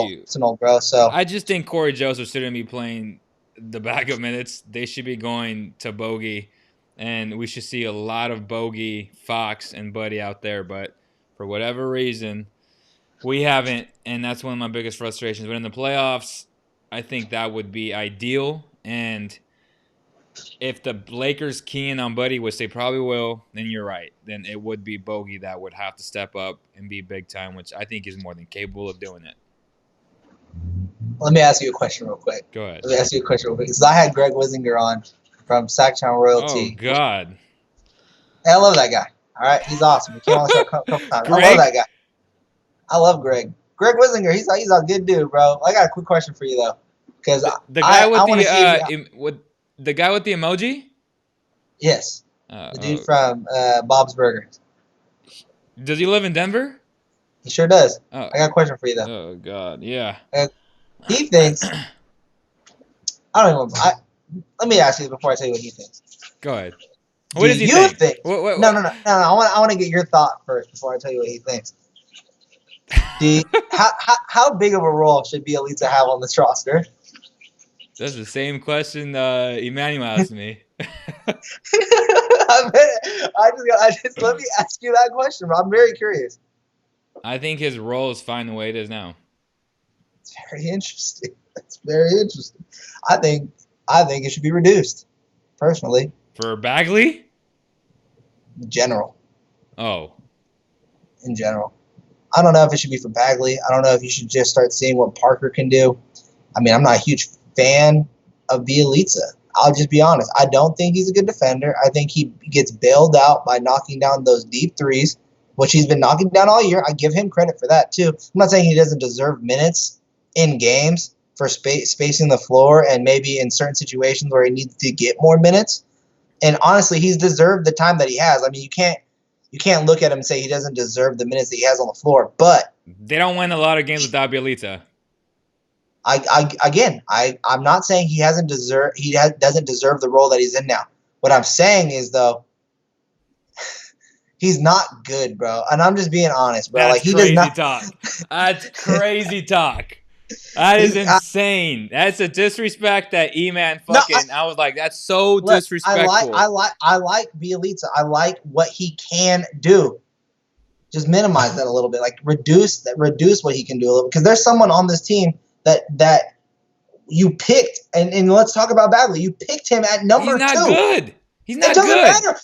you. arsenal, bro. So I just think Corey Joseph shouldn't be playing the backup minutes. They should be going to Bogey, and we should see a lot of Bogey, Fox, and Buddy out there. But for whatever reason, we haven't, and that's one of my biggest frustrations. But in the playoffs, I think that would be ideal. And if the Lakers key in on Buddy, which they probably will, then you're right. Then it would be Bogey that would have to step up and be big time, which I think is more than capable of doing it. let me ask you a question real quick. Go ahead. Let me ask you a question real quick. Because I had Greg Wissinger on from Sacktown Royalty. Oh, God. Hey, I love that guy. All right, he's awesome. He came on the show a couple times. Greg? I love that guy. I love Greg. Greg Wissinger, he's a good dude, bro. I got a quick question for you though, because The guy with I want to with the guy with the emoji? Yes, the dude from Bob's Burgers. Does he live in Denver? He sure does. Oh. I got a question for you though. Oh, God, yeah. He thinks. I don't even. Let me ask you before I tell you what he thinks. Go ahead. What does he think? What? No. I want to get your thought first before I tell you what he thinks. How big of a role should Bielitsa have on this roster? That's the same question Emmanuel asked me. Let me ask you that question. I'm very curious. I think his role is fine the way it is now. It's very interesting. It's very interesting. I think it should be reduced, personally. For Bagley? In general. Oh. In general. I don't know if it should be for Bagley. I don't know if you should just start seeing what Parker can do. I mean, I'm not a huge fan of Bielitsa. I'll just be honest. I don't think he's a good defender. I think he gets bailed out by knocking down those deep threes, which he's been knocking down all year. I give him credit for that, too. I'm not saying he doesn't deserve minutes in games for spacing the floor and maybe in certain situations where he needs to get more minutes. And honestly, he's deserved the time that he has. I mean, you can't look at him and say he doesn't deserve the minutes that he has on the floor. But they don't win a lot of games without Bielitsa. I'm not saying he doesn't deserve the role that he's in now. What I'm saying is, though, he's not good, bro. And I'm just being honest, bro. That's like, he crazy does not talk. That's crazy talk. That is insane. That's a disrespect that E-Man fucking. I was like, that's so disrespectful. I like Bielitsa. I like what he can do. Just minimize that a little bit. Like reduce what he can do a little. Because there's someone on this team that you picked, and let's talk about Bagley. You picked him at number 2. He's not good. He's not good. It doesn't matter.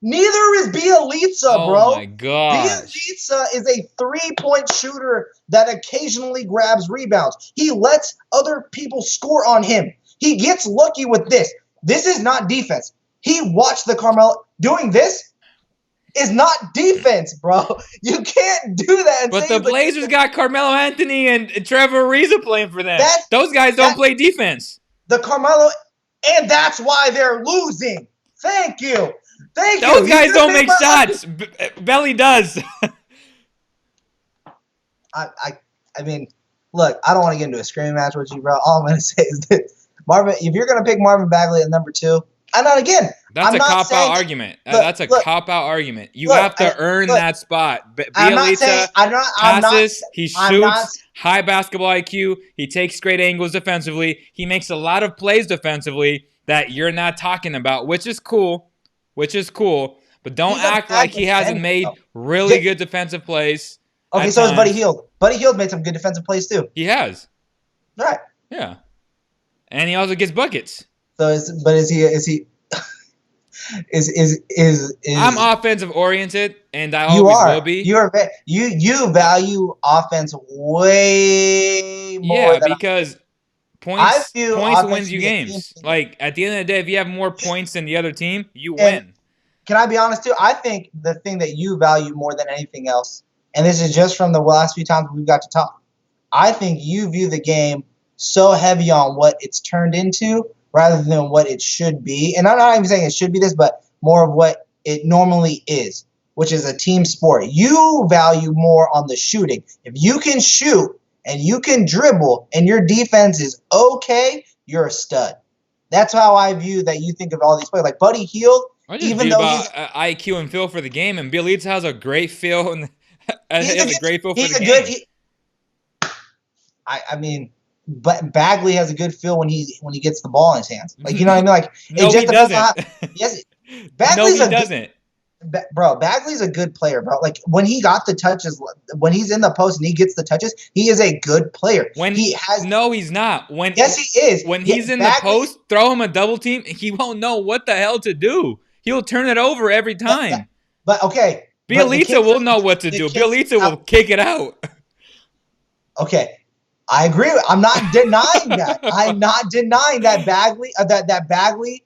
Neither is Bielitsa, bro. Oh my gosh. Bielitsa is a 3-point shooter that occasionally grabs rebounds. He lets other people score on him. He gets lucky with this. This is not defense. He watched the Carmelo doing this is not defense, bro. You can't do that. But the Blazers got Carmelo Anthony and Trevor Ariza playing for them. Those guys don't play defense. The Carmelo, and that's why they're losing. Thank you. Those guys don't make shots. Belly does. I mean, look, I don't want to get into a screaming match with you, bro. All I'm going to say is this. Marvin, if you're going to pick Marvin Bagley at number 2, I'm not again. That's a cop-out argument. That's a cop-out argument. You have to earn that spot. Bielitsa passes. He shoots. High basketball IQ. He takes great angles defensively. He makes a lot of plays defensively that you're not talking about, which is cool. But don't act like he hasn't made really good defensive plays. Okay, so is Buddy Hield. Buddy Hield made some good defensive plays too. He has. Right. Yeah. And he also gets buckets. So is he I'm offensive oriented, and I always will be. You value offense way more. Yeah, because points wins you games. Like at the end of the day, if you have more points than the other team, you win. Can I be honest too? I think the thing that you value more than anything else, and this is just from the last few times we've got to talk, I think you view the game so heavy on what it's turned into rather than what it should be. And I'm not even saying it should be this, but more of what it normally is, which is a team sport. You value more on the shooting. If you can shoot and you can dribble and your defense is okay, you're a stud. That's how I view that you think of all these players. Like Buddy Hield, even though he's IQ and feel for the game, and Bielitsa has a great feel and has a great feel for the game. I mean, but Bagley has a good feel when he gets the ball in his hands. Like, you know what I mean? Like, no, it just he doesn't. Yes, Bagley's doesn't. Bro, Bagley's a good player, bro. Like when he got the touches, when he's in the post and he gets the touches, he is a good player. No, he's not. Yes, he is. When he's in the post, throw him a double team, he won't know what the hell to do. He'll turn it over every time. But okay, Bielitsa will know what to do. Bielitsa will kick it out. Okay. I agree. I'm not denying that. I'm not denying that Bagley that Bagley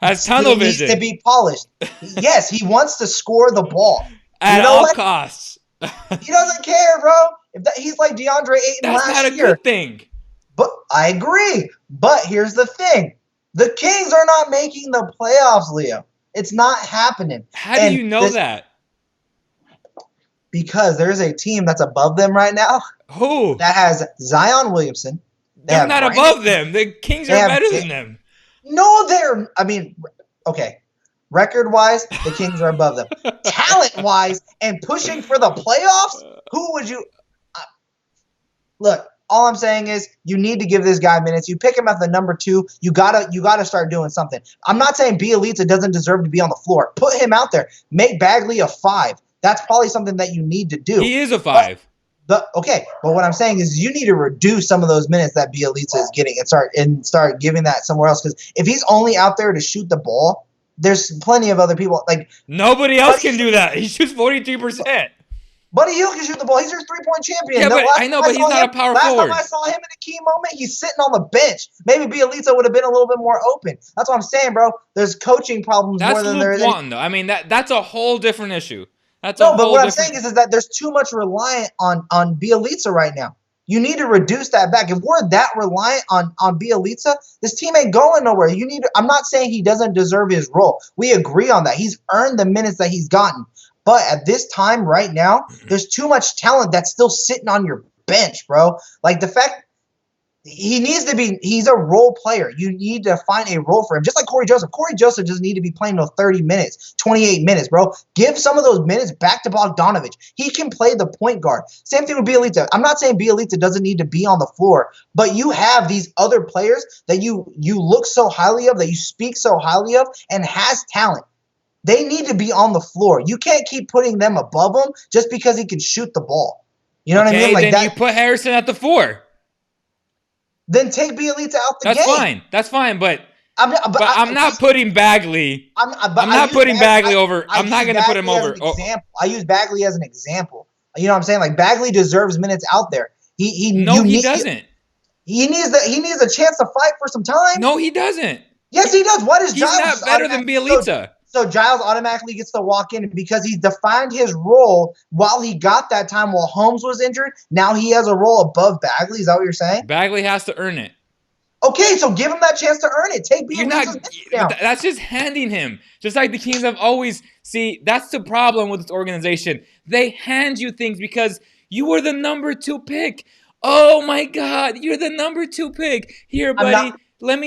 has tunnel vision. Needs to be polished. Yes, he wants to score the ball at all costs. He doesn't care, bro. He's like DeAndre Ayton last year. That's not a good thing. But I agree. But here's the thing: the Kings are not making the playoffs, Leo. It's not happening. How do you know that? Because there's a team that's above them right now. Who? That has Zion Williamson. They're not above them. The Kings are better than them. No, okay. Record-wise, the Kings are above them. Talent-wise, and pushing for the playoffs, who would you look? All I'm saying is you need to give this guy minutes. You pick him at the number 2. You gotta start doing something. I'm not saying Bielitsa doesn't deserve to be on the floor. Put him out there. Make Bagley a 5. That's probably something that you need to do. He is a 5. But what I'm saying is you need to reduce some of those minutes that Bielitsa is getting and start giving that somewhere else. Because if he's only out there to shoot the ball, there's plenty of other people. Like nobody else can do that. He shoots 42%. Buddy Hield can shoot the ball. He's your 3-point champion. Yeah, No, but I know, but he's not a power last forward. time I saw him in a key moment, he's sitting on the bench. Maybe Bielitsa would have been a little bit more open. That's what I'm saying, bro. There's coaching problems That's more than there Luke is. Walton, though. I mean, that's a whole different issue. That's No, but what I'm saying is that there's too much reliant on Bielitsa right now. You need to reduce that back. If we're that reliant on Bielitsa, this team ain't going nowhere. I'm not saying he doesn't deserve his role. We agree on that. He's earned the minutes that he's gotten. But at this time right now, there's too much talent that's still sitting on your bench, bro. Like the fact he's a role player. You need to find a role for him. Just like Corey Joseph. Corey Joseph doesn't need to be playing no 30 minutes, 28 minutes, bro. Give some of those minutes back to Bogdanovic. He can play the point guard. Same thing with Bielitsa. I'm not saying Bielitsa doesn't need to be on the floor, but you have these other players that you look so highly of, that you speak so highly of, and has talent. They need to be on the floor. You can't keep putting them above him just because he can shoot the ball. You know what I mean? Like then you put Harrison at the 4. Then take Bielitsa out the game. That's fine, but I'm not putting Bagley. I'm not putting Bagley over. I'm not going to put him over. I use Bagley as an example. You know what I'm saying? Like Bagley deserves minutes out there. He doesn't. He needs a chance to fight for some time. No, he doesn't. Yes, he does. What is Giles? He's not better than Bielitsa. So Giles automatically gets to walk in because he's defined his role while he got that time while Holmes was injured. Now he has a role above Bagley. Is that what you're saying? Bagley has to earn it. Okay, so give him that chance to earn it. Take Bielitsa's down. That's just handing him. Just like the Kings have always – see, that's the problem with this organization. They hand you things because you were the number 2 pick. Oh, my God. You're the number 2 pick. Here, buddy. Let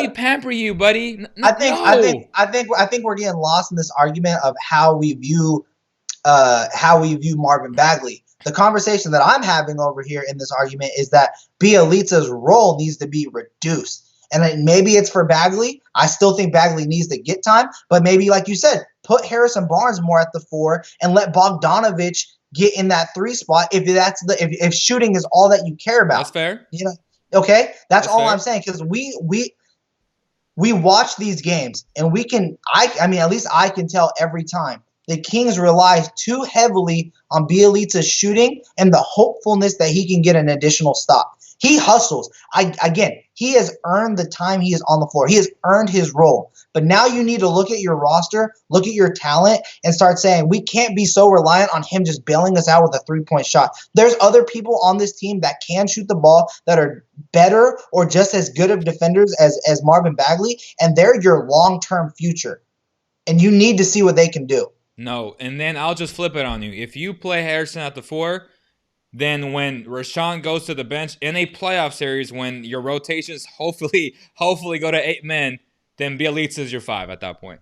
me pamper you, buddy. I think we're getting lost in this argument of how we view Marvin Bagley. The conversation that I'm having over here in this argument is that Bielitsa's role needs to be reduced. And maybe it's for Bagley. I still think Bagley needs to get time, but maybe, like you said, put Harrison Barnes more at the 4 and let Bogdanovic get in that 3 spot if shooting is all that you care about. That's fair. You know, okay? That's all fair. I'm saying, because we watch these games and at least I can tell every time the Kings rely too heavily on Bielitsa's shooting and the hopefulness that he can get an additional stop. He hustles. He has earned the time he is on the floor. He has earned his role. But now you need to look at your roster, look at your talent, and start saying we can't be so reliant on him just bailing us out with a 3-point shot. There's other people on this team that can shoot the ball that are better or just as good of defenders as Marvin Bagley, and they're your long-term future. And you need to see what they can do. No, and then I'll just flip it on you. If you play Harrison at the 4, then when Rashawn goes to the bench in a playoff series, when your rotations hopefully go to 8 men, then Bielitsa is your 5 at that point.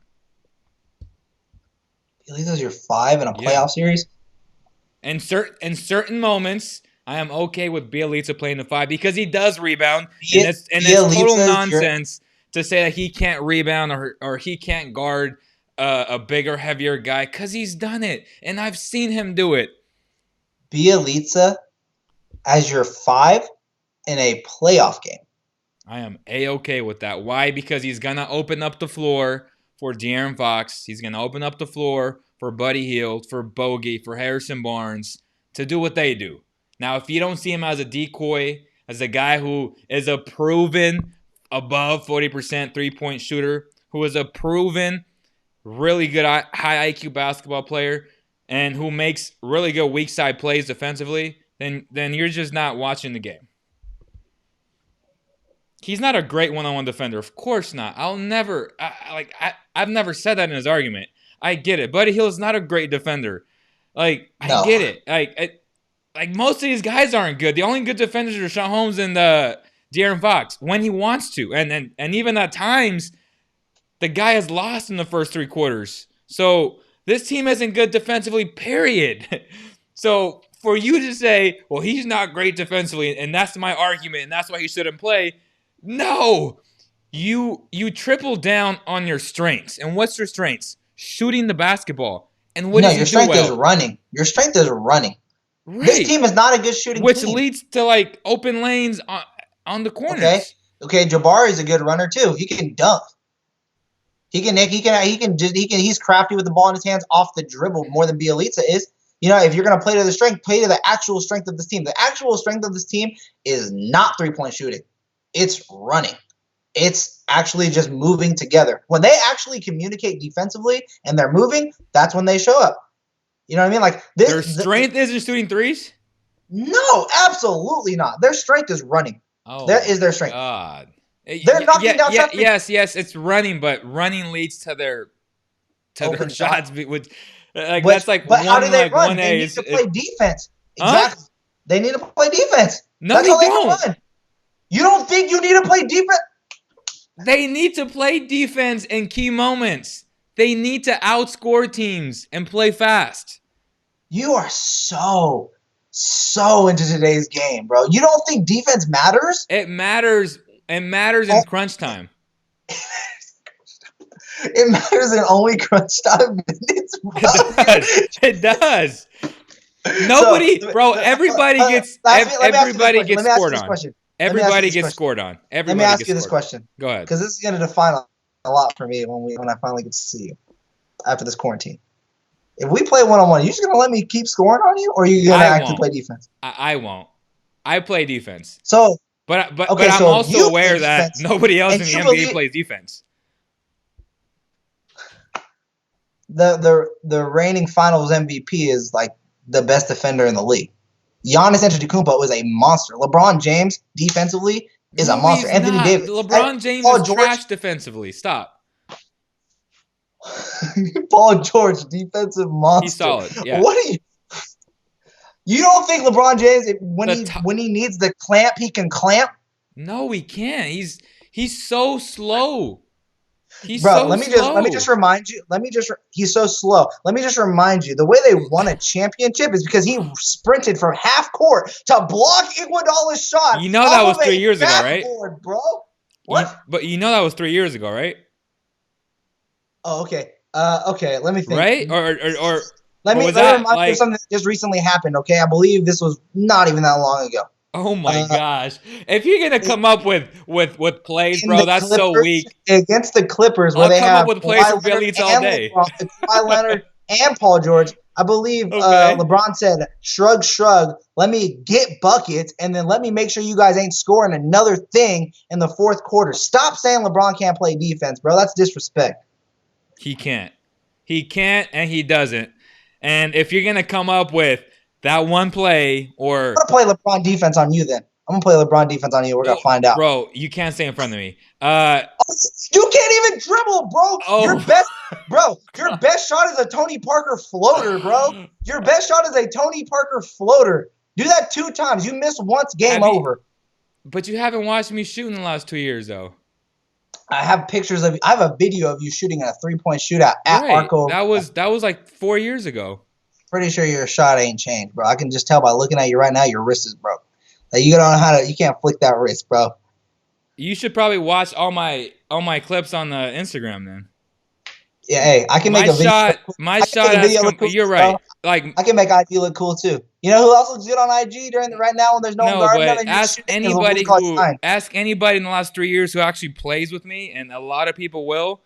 Bielitsa is your 5 in a playoff series? In certain moments, I am okay with Bielitsa playing the 5 because he does rebound. And it's total nonsense to say that he can't rebound or he can't guard a bigger, heavier guy, because he's done it, and I've seen him do it. Bielitsa as your 5 in a playoff game. I am A-okay with that. Why? Because he's going to open up the floor for De'Aaron Fox. He's going to open up the floor for Buddy Hield, for Bogey, for Harrison Barnes to do what they do. Now, if you don't see him as a decoy, as a guy who is a proven above 40% three-point shooter, who is a proven really good high IQ basketball player, and who makes really good weak side plays defensively, then you're just not watching the game. He's not a great one-on-one defender. Of course not. I've never said that in his argument. I get it. Buddy Hield is not a great defender. I get it. Like most of these guys aren't good. The only good defenders are Sean Holmes and De'Aaron Fox when he wants to. And even at times, the guy has lost in the first 3 quarters. So this team isn't good defensively, period. So for you to say, well, he's not great defensively, and that's my argument, and that's why he shouldn't play. No. You triple down on your strengths. And what's your strengths? Shooting the basketball. And what your strength is running. Your strength is running. Right. This team is not a good shooting team. Which leads to open lanes on the corners. Okay, Jabari is a good runner too. He can dunk. He's crafty with the ball in his hands off the dribble more than Bielitsa is. If you're going to play to the strength, play to the actual strength of this team. The actual strength of this team is not three-point shooting. It's running. It's actually just moving together. When they actually communicate defensively and they're moving, that's when they show up. You know what I mean? Like their strength isn't shooting threes? No, absolutely not. Their strength is running. Oh, that is their strength. God. They're knocking down shots. Yes, it's running, but running leads to their shots. Which, that's like but how do they run? 1A. They need to play defense. Exactly. Huh? They need to play defense. No, that's they how they don't. can run. You don't think you need to play defense? They need to play defense in key moments. They need to outscore teams and play fast. You are so into today's game, bro. You don't think defense matters? It matters. It matters in crunch time. It matters in only crunch time minutes, bro. It does. Nobody, bro. Everybody gets scored on. Everybody gets scored on. Let me ask you this question. Go ahead. Because this is going to define a lot for me when I finally get to see you after this quarantine. If we play one-on-one, are you just going to let me keep scoring on you, or are you going to actually play defense? I won't. I play defense. So, but I'm also aware that nobody else in the NBA plays defense. The reigning Finals MVP is like the best defender in the league. Giannis Antetokounmpo is a monster. LeBron James defensively is a monster. Anthony Davis. LeBron James is trash defensively. Stop. Paul George, defensive monster. He's solid. Yeah. What are you? You don't think LeBron James, when he needs the clamp, he can clamp? No, he can't. He's so slow. Let me just remind you. He's so slow. Let me just remind you. The way they won a championship is because he sprinted from half court to block Iguodala's shot. You know that was 3 years ago, right? Bro. What? But you know that was 3 years ago, right? Oh, okay. Okay. Let me think. Right? Or let me remind you of something that just recently happened. Okay, I believe this was not even that long ago. Oh my gosh! If you're gonna come up with plays, bro, that's so weak. Against the Clippers, where they have come up with plays for Billy all day. Kawhi Leonard and Paul George. I believe LeBron said, "Shrug, shrug. Let me get buckets, and then let me make sure you guys ain't scoring another thing in the fourth quarter." Stop saying LeBron can't play defense, bro. That's disrespect. He can't, and he doesn't. And if you're gonna come up with that one play, or I'm gonna play LeBron defense on you, then I'm gonna play LeBron defense on you. We're gonna find out, bro. You can't stay in front of me. You can't even dribble, bro. Your best shot is a Tony Parker floater, bro. Your best shot is a Tony Parker floater. Do that 2 times. You miss once, game over. But you haven't watched me shoot in the last 2 years, though. I have pictures of. I have a video of you shooting a 3-point shootout at Arco. That was like 4 years ago. Pretty sure your shot ain't changed, bro. I can just tell by looking at you right now. Your wrist is broke. Like, you don't know how to. You can't flick that wrist, bro. You should probably watch all my clips on the Instagram, then. Yeah, hey, I can make a video. My shot. You're right. Bro. Like, I can make IG look cool too. You know who else looks good on IG right now when there's no guard? But ask anybody in the last 3 years who actually plays with me, and a lot of people will.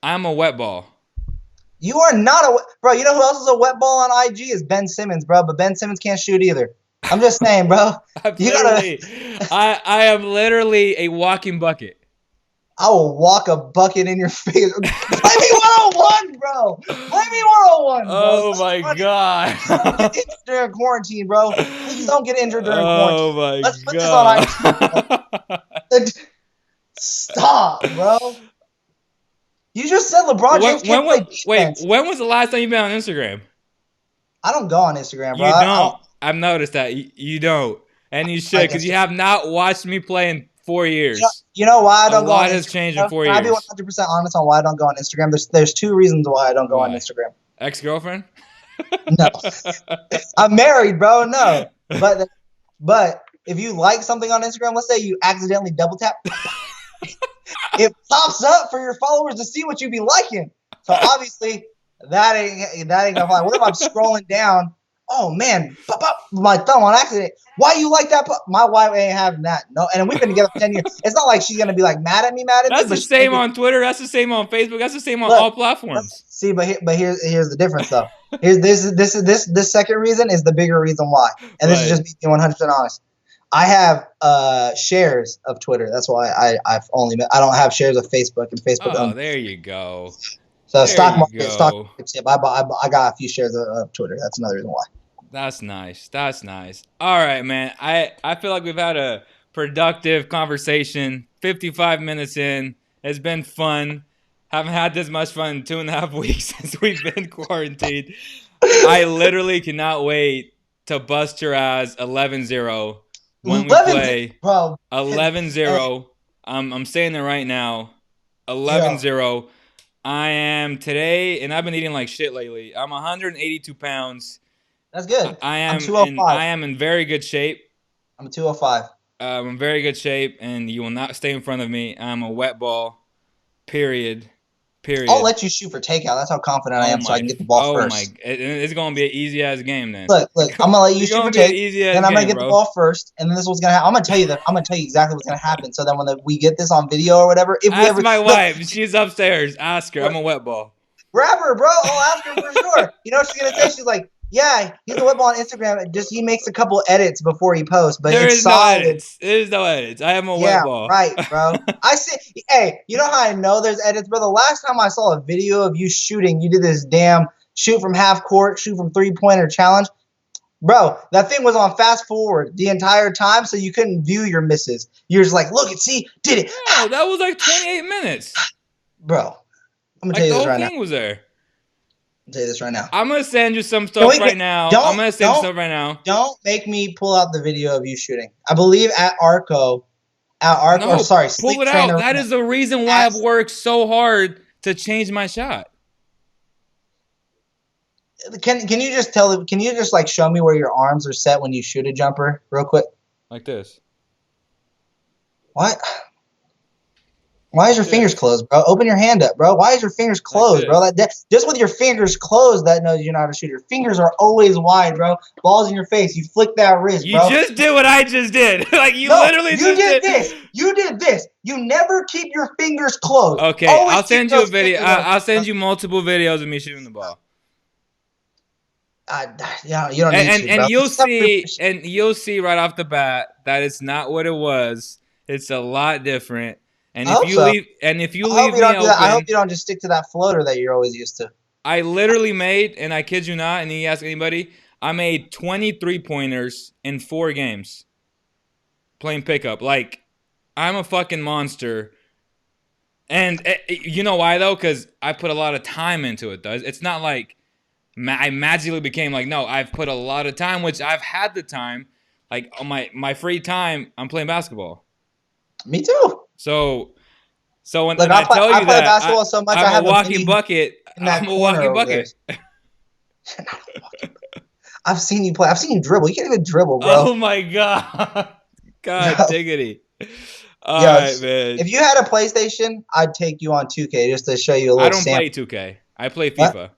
I'm a wet ball. You are not bro. You know who else is a wet ball on IG is Ben Simmons, bro. But Ben Simmons can't shoot either. I'm just saying, bro. I am literally a walking bucket. I will walk a bucket in your face. Play me 101, bro. Play me 101, bro. Oh my god. Don't get injured during quarantine, bro. Please don't get injured during quarantine. Oh my god. Let's put this on IG. Stop, bro. You just said LeBron James can't play defense. When was the last time you've been on Instagram? I don't go on Instagram, bro. You don't. I've noticed that. You don't. And you should, because you have not watched me play in 4 years. You know why I don't go on Instagram? A lot has changed in 4 years. I'll be 100% honest on why I don't go on Instagram. There's 2 reasons why I don't go on Instagram. Ex-girlfriend? No. I'm married, bro. No. But if you like something on Instagram, let's say you accidentally double tap, it pops up for your followers to see what you be liking. So obviously that ain't gonna fly. What if I'm scrolling down Oh man, my thumb on accident. Why you like that? My wife ain't having that. No, and we've been together for 10 years. It's not like she's gonna be like mad at me, That's but the she's gonna same be on Twitter. That's the same on Facebook. That's the same on look. all platforms. See, here's the difference though. Here's this second reason is the bigger reason why, and this is What? just me being 100% honest. I have shares of Twitter. That's why I don't have shares of Facebook, and Facebook Oh, owns. there you go. So There you stock go. market tip. I got a few shares of Twitter. That's another reason why. That's nice. That's nice. All right, man. I feel like we've had a productive conversation. 55 minutes in. It's been fun. Haven't had this much fun in 2.5 weeks since we've been quarantined. I literally cannot wait to bust your ass 11-0 when we 11, play bro. 11-0. I'm saying it right now. 11-0. I am today, and I've been eating like shit lately. I'm 182 pounds. That's good. I I'm am in 205. I am in very good shape. I'm 205. I'm in very good shape, and you will not stay in front of me. I'm a wet ball. Period. I'll let you shoot for takeout. That's how confident I am, so I can get the ball first. It's gonna be an easy ass game then. Look, I'm gonna let you It's shoot gonna for be an take. easy ass Then I'm gonna game, get the bro. ball first, and then this is what's gonna happen. I'm gonna tell you exactly what's gonna happen. So then when we get this on video or whatever, if we Ask ever my look, wife. She's upstairs. Ask her. I'm a wet ball. grab her, bro. I'll ask her for sure. You know what she's gonna say? She's like, yeah, he's a web on Instagram. Just he makes a couple edits before he posts, but There it's is no solid. edits. There's no edits. I am a wet Yeah, ball. right, bro. I see. Hey, you know how I know there's edits, bro? The last time I saw a video of you shooting, you did this damn shoot from half court, shoot from 3-pointer challenge. Bro, that thing was on fast forward the entire time, so you couldn't view your misses. You're just like, look and see, did it. No, that was like 28 minutes. Bro, I'm going to Like tell you the this whole right now. thing was there. I'll tell you this right now. I'm gonna send you some stuff right now. Don't make me pull out the video of you shooting. I believe at Arco, No, pull Sleep it Trainer. out. That is the reason why I've worked so hard to change my shot. Can you just like show me where your arms are set when you shoot a jumper real quick? Like this. What? Why is your fingers closed, bro? Open your hand up, bro. Why is your fingers closed, bro? Just with your fingers closed, that knows you're not a shooter. Your fingers are always wide, bro. Ball's in your face. You flick that wrist, bro. You just did what I just did. Like you literally you just did this. You did this. You never keep your fingers closed. Okay, always I'll send you a video. I'll send you multiple videos of me shooting the ball. Yeah, you don't need to, bro. And you'll see right off the bat that it's not what it was. It's a lot different. And if you leave me open, I hope you don't just stick to that floater that you're always used to. I literally made, and I kid you not, and you ask anybody, I made 23 pointers in 4 games playing pickup. Like, I'm a fucking monster. And you know why though? Because I put a lot of time into it. Though it's not like I magically became like, no, I've put a lot of time, which I've had the time. Like on my free time, I'm playing basketball. Me too. So when I tell you that basketball so much, I'm a walking bucket. I'm a walking bucket. I've seen you play. I've seen you dribble. You can't even dribble, bro. Oh my god, God diggity. All right, man. If you had a PlayStation, I'd take you on 2K just to show you a little. I don't play 2K. I play FIFA. What?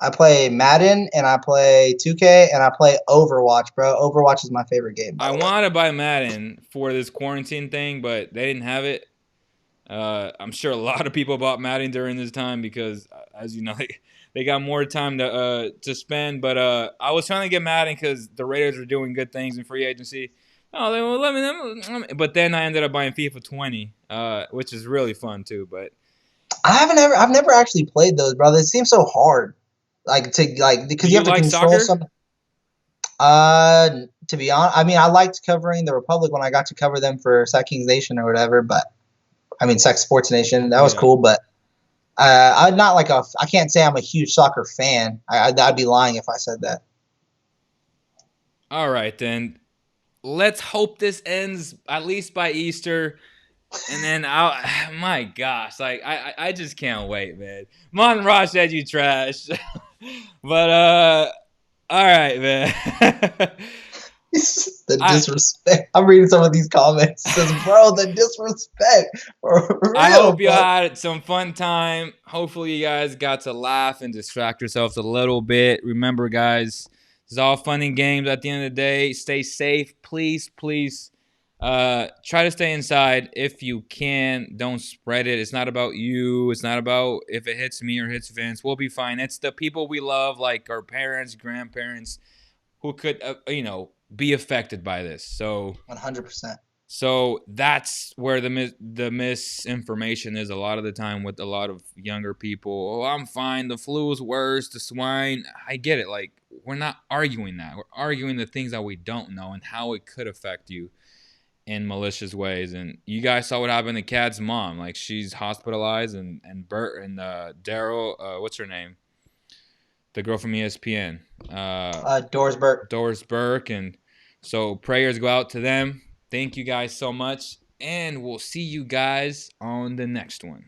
I play Madden, and I play 2K, and I play Overwatch, bro. Overwatch is my favorite game. I want to buy Madden for this quarantine thing, but they didn't have it. I'm sure a lot of people bought Madden during this time because, as you know, they got more time to spend. But I was trying to get Madden because the Raiders were doing good things in free agency. Oh, they won't let me. But then I ended up buying FIFA 20, which is really fun too. But I've never actually played those, bro. They seem so hard. Because you have to control something. To be honest, I mean, I liked covering the Republic when I got to cover them for Sac Kings Nation or whatever. But I mean, Sac Sports Nation, that was cool. But I'm not like I can't say I'm a huge soccer fan. I'd be lying if I said that. All right, then. Let's hope this ends at least by Easter. And then my gosh, like I just can't wait, man. Mon Ross said you trash. But all right, man. The I disrespect. I'm reading some of these comments. It says, bro, the disrespect. For I real, hope you bro. had some fun time. Hopefully, you guys got to laugh and distract yourselves a little bit. Remember, guys, it's all fun and games. At the end of the day, stay safe. Please, please, try to stay inside if you can. Don't spread it. It's not about you. It's not about if it hits me or hits Vince. We'll be fine. It's the people we love, like our parents, grandparents, who could, be affected by this. 100%. So that's where the misinformation is a lot of the time with a lot of younger people. Oh, I'm fine. The flu is worse. The swine. I get it. Like, we're not arguing that. We're arguing the things that we don't know and how it could affect you in malicious ways. And you guys saw what happened to Kat's mom. Like, she's hospitalized, and Bert and Daryl. What's her name? The girl from ESPN. Dorsberg. Doris Burke. And so prayers go out to them. Thank you guys so much, and we'll see you guys on the next one.